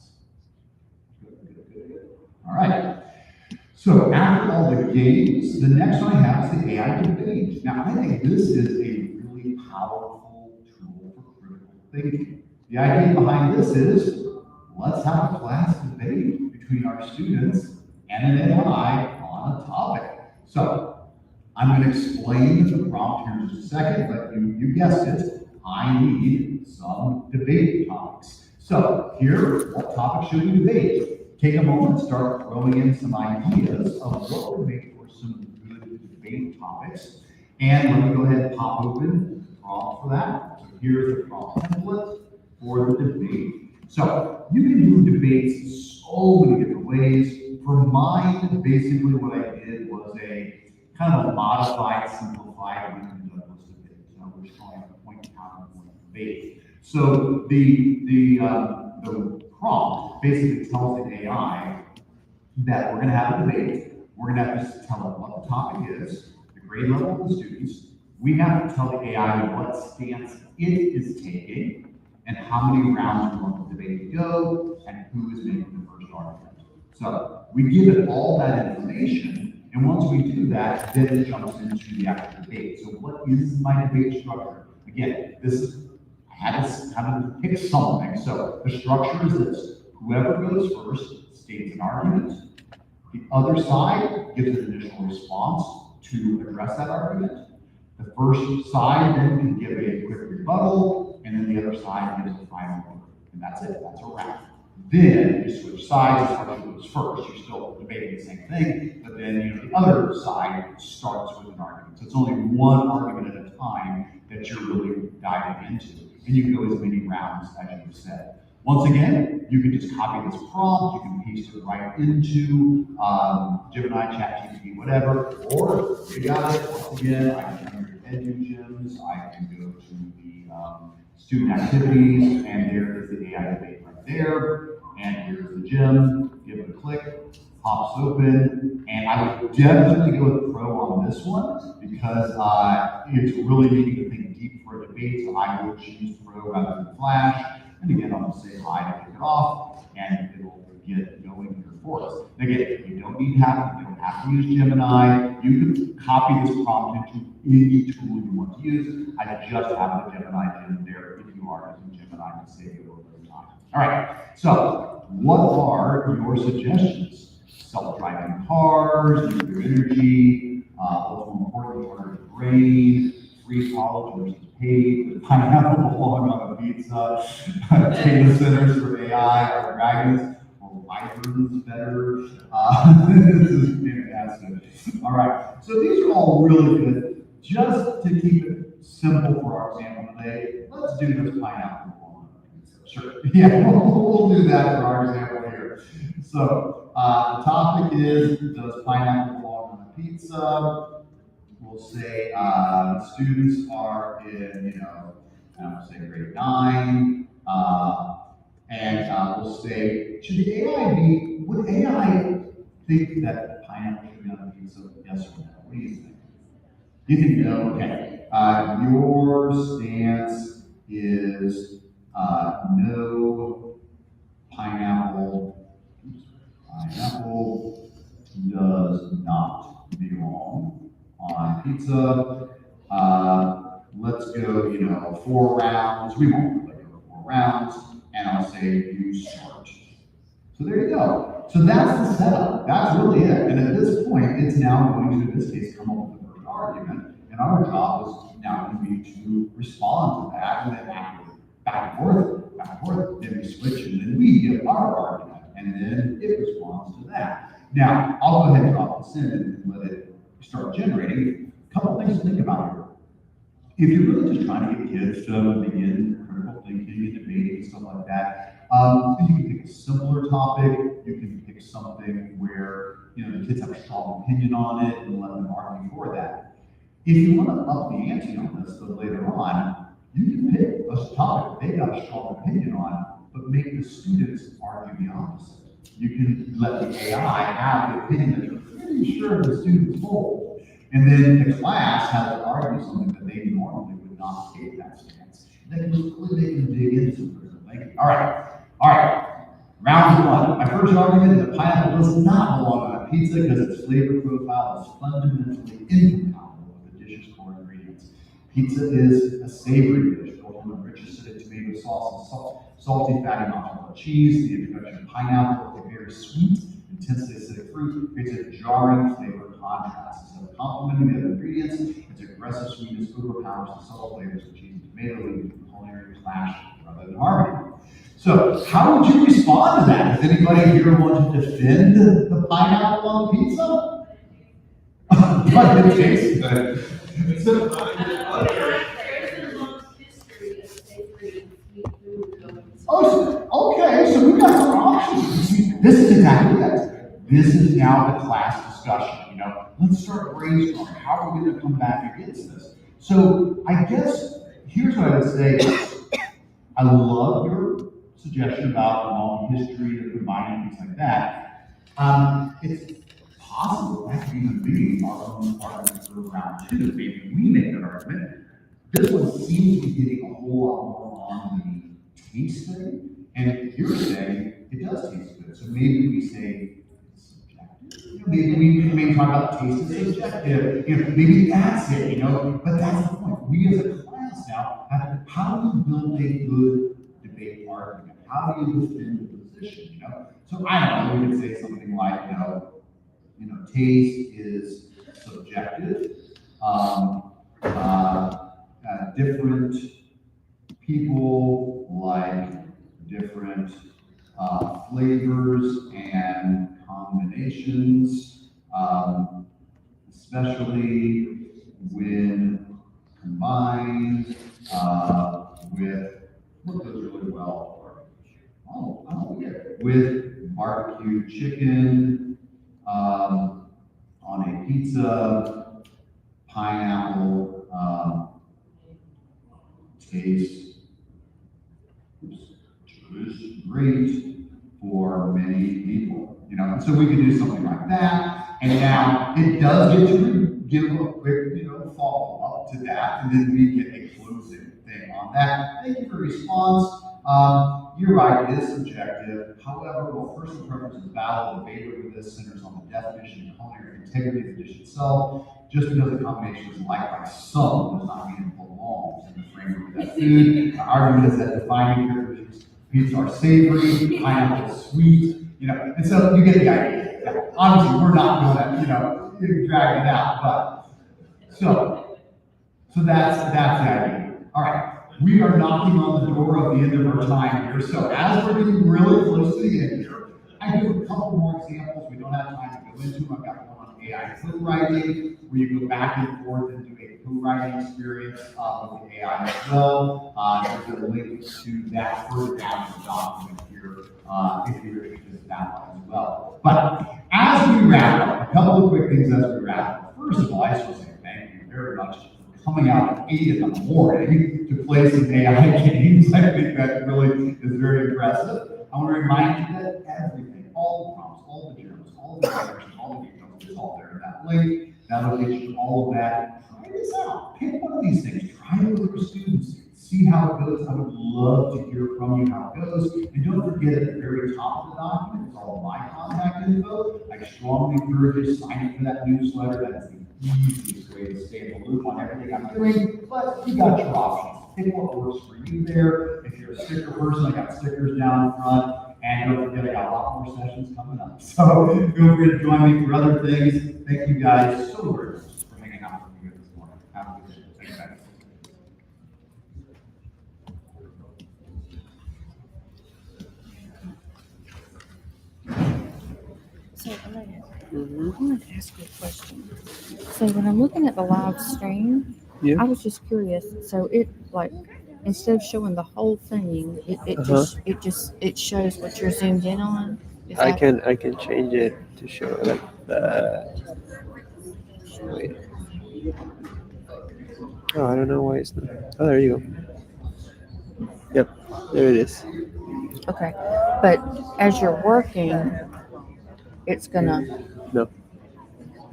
Good. All right. So after all the games, the next one I have is the AI debate. Now, I think this is a really powerful tool for critical thinking. The idea behind this is, let's have a class debate between our students and an AI on a topic. So, I'm going to explain the prompt here in just a second, but you guessed it, I need some debate topics. So, here, what topic should we debate? Take a moment and start throwing in some ideas of what would make for some good debate topics. And let me go ahead and pop open the prompt for that. So here's the prompt template for the debate. So you can do debates so many different ways. For mine, basically what I did was a kind of a modified, simplified Lincoln Douglas debate. So we're just calling it a point counterpoint debate. So the prompt basically tells the AI that we're going to have a debate. We're going to have to tell it what the topic is, the grade level of the students. We have to tell the AI what stance it is taking and how many rounds we want the debate to go and who is making the first argument. So we give it all that information, and once we do that, then it jumps into the actual debate. So what is my debate structure? Again, this is had to pick something. So the structure is this: whoever goes first states an argument. The other side gives an initial response to address that argument. The first side then can give a quick rebuttal, and then the other side gives a final word. And that's it. That's a wrap. Then you switch sides. The structure goes first. You're still debating the same thing, but then the other side starts with an argument. So it's only one argument at a time that you're really diving into. And you can go as many rounds as you've said. Once again, you can just copy this prompt, you can paste it right into Gemini, ChatGPT, whatever, or you got it. Once again, I can come here to Edu Gyms, I can go to the student activities, and there is the AI debate right there. And here's the gym, give it a click, pops open, and I would definitely go with Pro on this one because it's really needing to think deep for a debate, so I would choose Pro rather than Flash. And again, I'll just say hi to kick it off, and it'll get going here for us. And again, you don't have to use Gemini. You can copy this prompt into any tool you want to use. I just have the Gemini in there if you are using Gemini to save you a little bit of time. All right, so what are your suggestions? Self-driving cars, nuclear energy, what's more important, order of brain, free college versus paid, pineapple belong on a pizza, data centers for AI, or dragons, or wyverns better. This is fantastic. All right, so these are all really good. Just to keep it simple for our example today, let's do this pineapple belong on a pizza. Sure, yeah, we'll do that for our example here. So the topic is, does pineapple belong on a pizza? We'll say students are in, say grade 9, and we'll say, should the AI would AI think that pineapple should be on a pizza? Yes or no? What do you think? Do you think no? Okay. Your stance is no, pineapple does not belong on pizza. Let's go, 4 rounds. We won't really go 4 rounds, and I'll say you start. So there you go. So that's the setup. That's really it. And at this point, it's now going to, in this case, come up with the first argument, and our job is now going to be to respond to that, and then back and forth, then we switch, and then we give our argument, and then it responds to that. Now, I'll go ahead and drop this in and let it start generating. A couple things to think about here. If you're really just trying to get kids to begin critical thinking and debating and stuff like that, you can pick a simpler topic. You can pick something where the kids have a strong opinion on it and let them argue for that. If you want to up the ante on this, though, later on, you can pick a topic they've got a strong opinion on, but make the students argue the opposite. You can let the AI have the opinion that you're pretty sure the students hold, and then the class has to argue something that they normally would not take that stance. They can dig into it. All right. Round one. My first argument: the pineapple does not belong on a pizza because its flavor profile is fundamentally incompatible with the dish's core ingredients. Pizza is a savory dish built on a rich acidic tomato sauce and salty fatty mozzarella cheese. The introduction of pineapple, a very sweet, intensely acidic fruit, creates a jarring flavor contrast. Instead of complementing the other ingredients, its aggressive sweetness overpowers the subtle flavors of cheese and tomato, leading to culinary clash rather than harmony. So, how would you respond to that? Does anybody here want to defend the pineapple on the pizza? But it tastes good. There's a long history of savory sweet food going. Okay, so we've got some options. See, this is exactly that. This is now the class discussion. Let's start brainstorming. How are we going to come back against this? So, I guess here's what I would say. I love your suggestion about a long history of combining things like that. It's possible that could even be our own argument for round two. Maybe we make an argument. This one seems to be getting a whole lot more on the taste thing, and you're saying it does taste good. So maybe we say it's subjective. Maybe we talk about taste is subjective. Maybe that's it. But that's the point. We as a class now have to, how do you build a good debate argument? How do you defend the position? So I don't know. We could say something like, taste is subjective. Different people like different flavors and combinations, especially when combined with what goes really well. With barbecue chicken on a pizza, pineapple tastes great for many people. So we could do something like that. And now it does get to give a quick, follow-up to that, and then we get a closing thing on that. Thank you for your response. You're right, it is subjective. However, while personal preference is valid, the debate over this centers on the definition and culinary integrity of the dish itself. Just because the combination is liked by some does not mean it belongs in the framework of that food. The argument is that defining characteristics pizza are savory, pineapple is sweet, and so you get the idea. Now, obviously, we're not going to, drag it out, but so that's the idea. All right, we are knocking on the door of the end of our time here. So as we're getting really close to the end here, I do a couple more examples. We don't have time to go into them. I've got one on AI co-writing, where you go back and forth and do a co-writing experience with the AI as well. There's a link to that further down in the document here if you're interested in that one as well. But as we wrap up, a couple of quick things as we wrap up. First of all, I just want to say thank you very much for coming out at 8 in the morning to play some AI games. I think that really is very impressive. I want to remind you that everything, all the prompts, all the journals, all the directions, all the details is all there in that link. That'll get you all of that. Try this out. Pick one of these things. Try it with your students. See how it goes. I would love to hear from you how it goes. And don't forget at the very top of the document, it's all my contact info. I strongly encourage you to sign up for that newsletter. That is the easiest way to stay in the loop on everything I'm doing. But you got your options. Pick what works for you there. If you're a sticker person, I got stickers down in front. And don't forget, I got a lot more sessions coming up. So feel free to join me for other things. Thank you guys so very much for hanging out with me this morning. Have a good day. Thanks, guys. So I wanted to ask you a question. So when I'm looking at the live stream, Yeah. I was just curious. So it instead of showing the whole thing, it shows what you're zoomed in on. I can change it to show like that. Wait. Oh, I don't know why it's not. Oh, there you go. Yep, there it is. Okay, but as you're working, it's gonna. No, it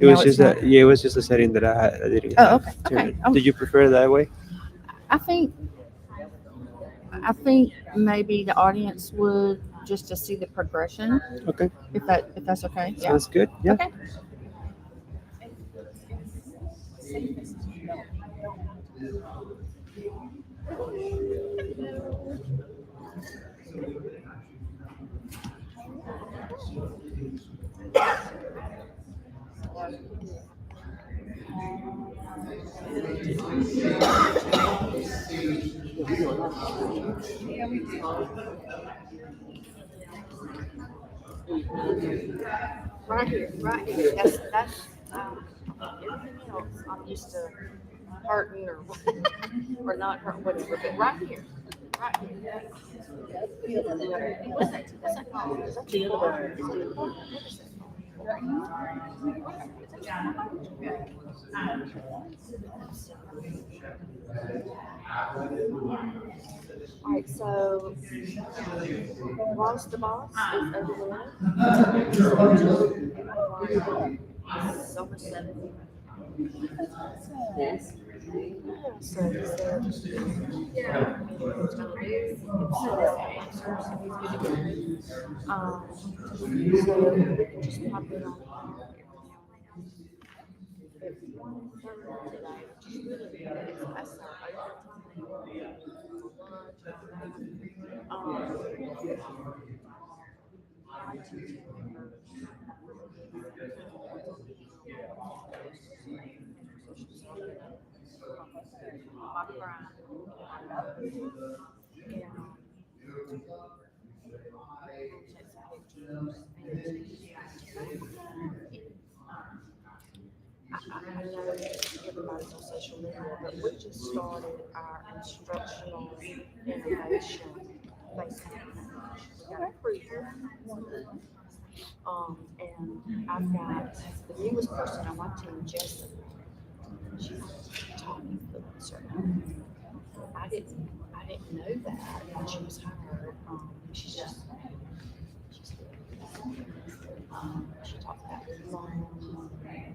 No, was it's just not. it was just a setting that I didn't Oh, have okay, turned. okay. Oh, Did you prefer it that way? I think I think maybe the audience would just to see the progression, Okay, if that's okay. Yeah. sounds good. Yeah. Okay. Right here, right here. That's everything else. I'm used to hurting or or not hurting, whatever. But right here, right here. What's that called? Is that your bar? Is it your bar? What is that All right, so Ross the boss is over there. Summer 7. Yes. Yeah, so he said, yeah, it's gonna do, it's answers, and he's good to go. So just pop it on. It's 1:30 today, which is really good. It's past our overtime. My pride. I know everybody's on social media, but we just started our instructional innovation Facebook. We got approval. And I've got the newest person on my team, Jessica. She's a top influencer. I didn't know that when she was hired. She's good. She talks about learning,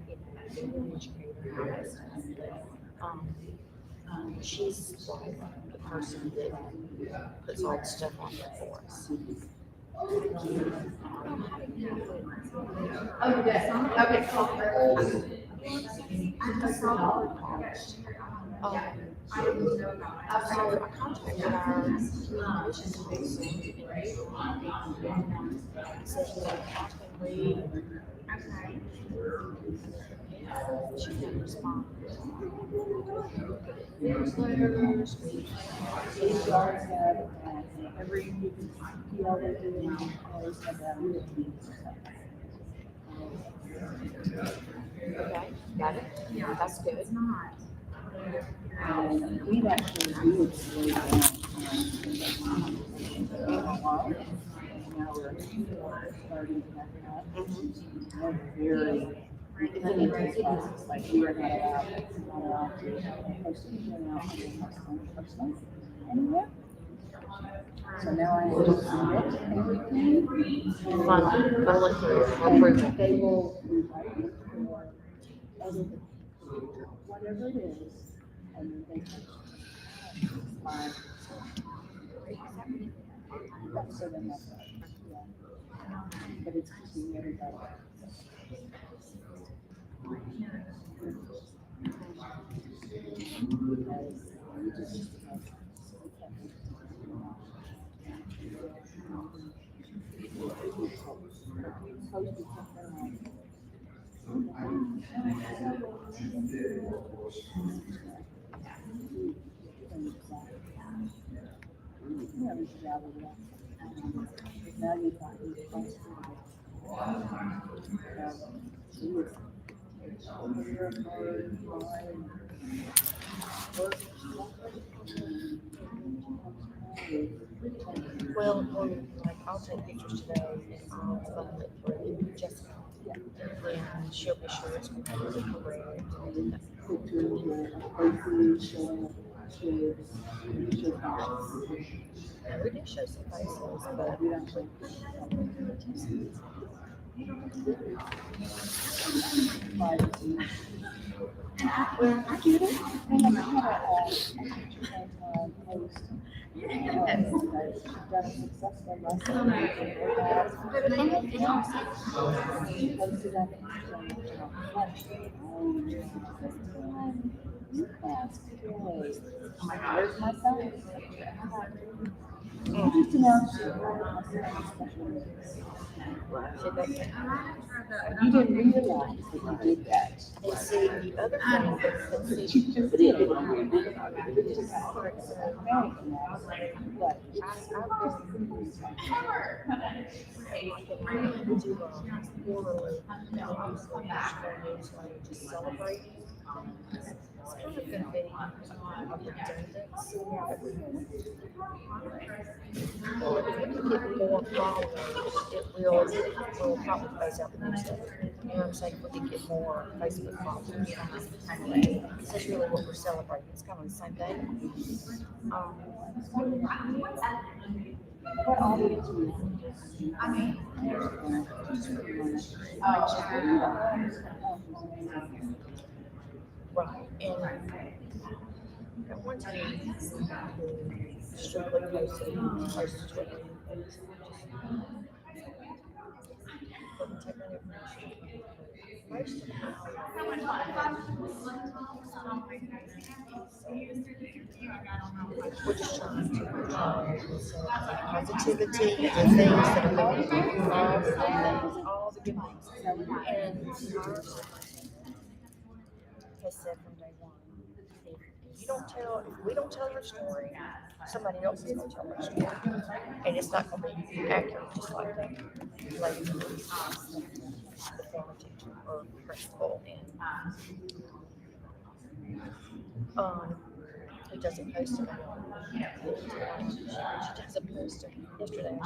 being an educator, all that stuff. She's like the person that puts all the stuff on there for us. Oh, yes, okay, I saw her post. I contacted our communications person and said, I can read. Okay. She didn't respond. Newsletters. Every PL they do now always have that. Okay, got it. Yeah, that's good. And we've actually really slowed down on and now we're starting to back it up. We're very into classes, like we are not allowed to post anything out on my personal anywhere. So now I have to submit everything. Final, going through approval. They will rewrite it or edit it, whatever it is, and then they can fine. So then that's right, yeah. But it's keeping everybody. Yeah, we should gather that. Now you've got these points to Well, like I'll take pictures today and I'll phone it through Jessica. And she'll be sure it's completely correct. pictures or places showing should faces. And we do show some faces, but We don't show. Privacy. well, I get it. And I had a teacher post. Done a successful lesson. Posted on you asked boys, where's my son? Just to know she heard my son's special needs. You didn't realize that you did that. And see, the other thing that But you just did it. But just celebrating. It's kind of going to be a redundancy. If we can get more followers, it will probably phase out the newsletter. You know what I'm saying? If we can get more Facebook followers. That's really what we're celebrating. It's kind of the same day. what audience we Right, and at one time, strictly posted to Twitter. But we take that information. Most of we're just trying to positivity, the things that are going to all the good things. And has said from day one, if we don't tell your story, somebody else is going to tell our story. And it's not going to be accurate, just like that lady, the former teacher or principal, and who doesn't post anymore. She doesn't post yesterday.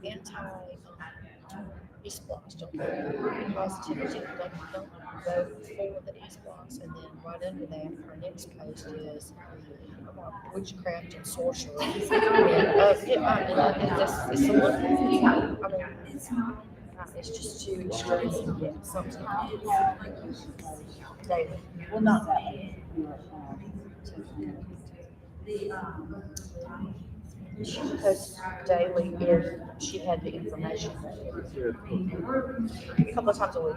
Anti-e-splosh, don't vote positivity, don't vote for the e-splosh, and then right under that, our next post is about witchcraft and sorcery. And, it's a little, it's just too extreme to get something daily. well, not that way. She posts daily if she had the information a couple of times a week.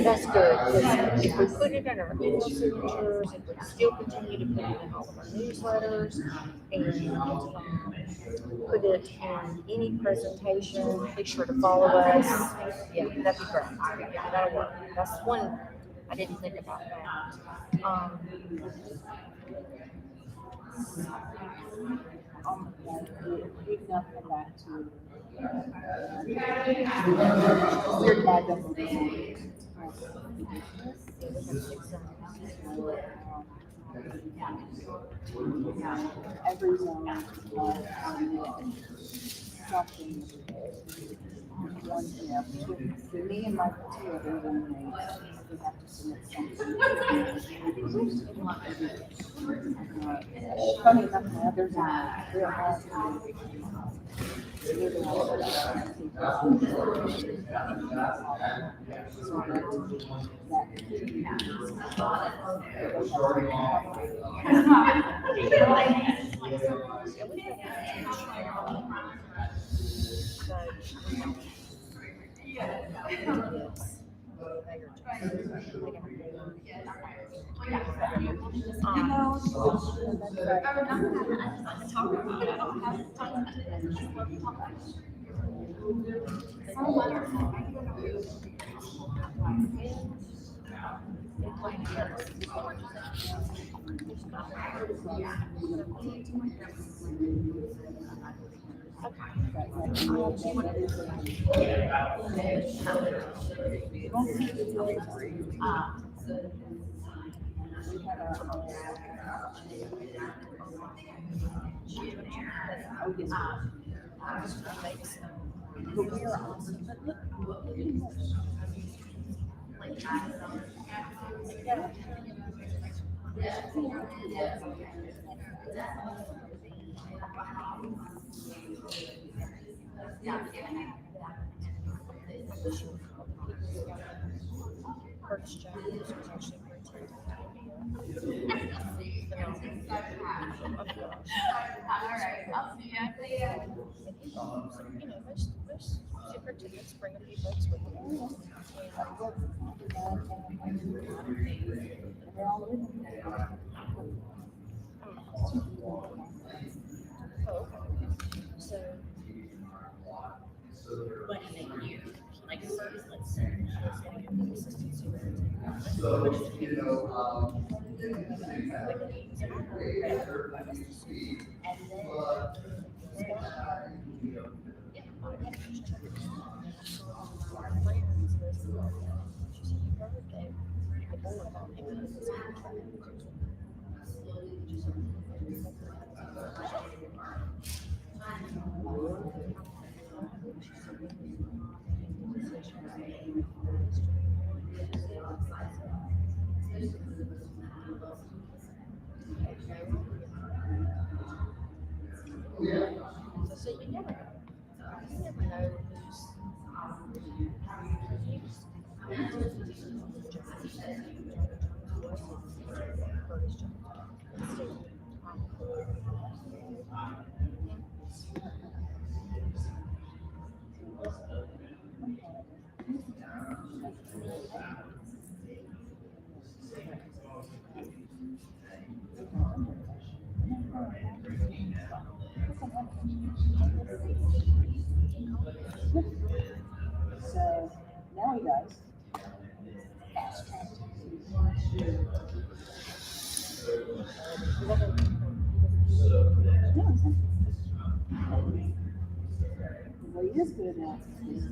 That's good, because if we put it in our email signatures, if we still continue to put it in all of our newsletters, and put it in any presentation, be sure to follow us. Yeah, that'd be great. Yeah, that'll work. That's one, I didn't think about that. We've not come back to weird by them. Every zone something. One, for me and my two other roommates, we have to submit something. Funny enough, my other zone, real hard to do. We're the ones that Curtis Jones was actually pretending to be phenomenal. Of course. And he goes, most superintendents bring a few folks with them. Oh, okay. So, What in a year, like first, let's say, assistant superintendent. So you never know who's So now he does. Fast track. No, it's not. What he is good at is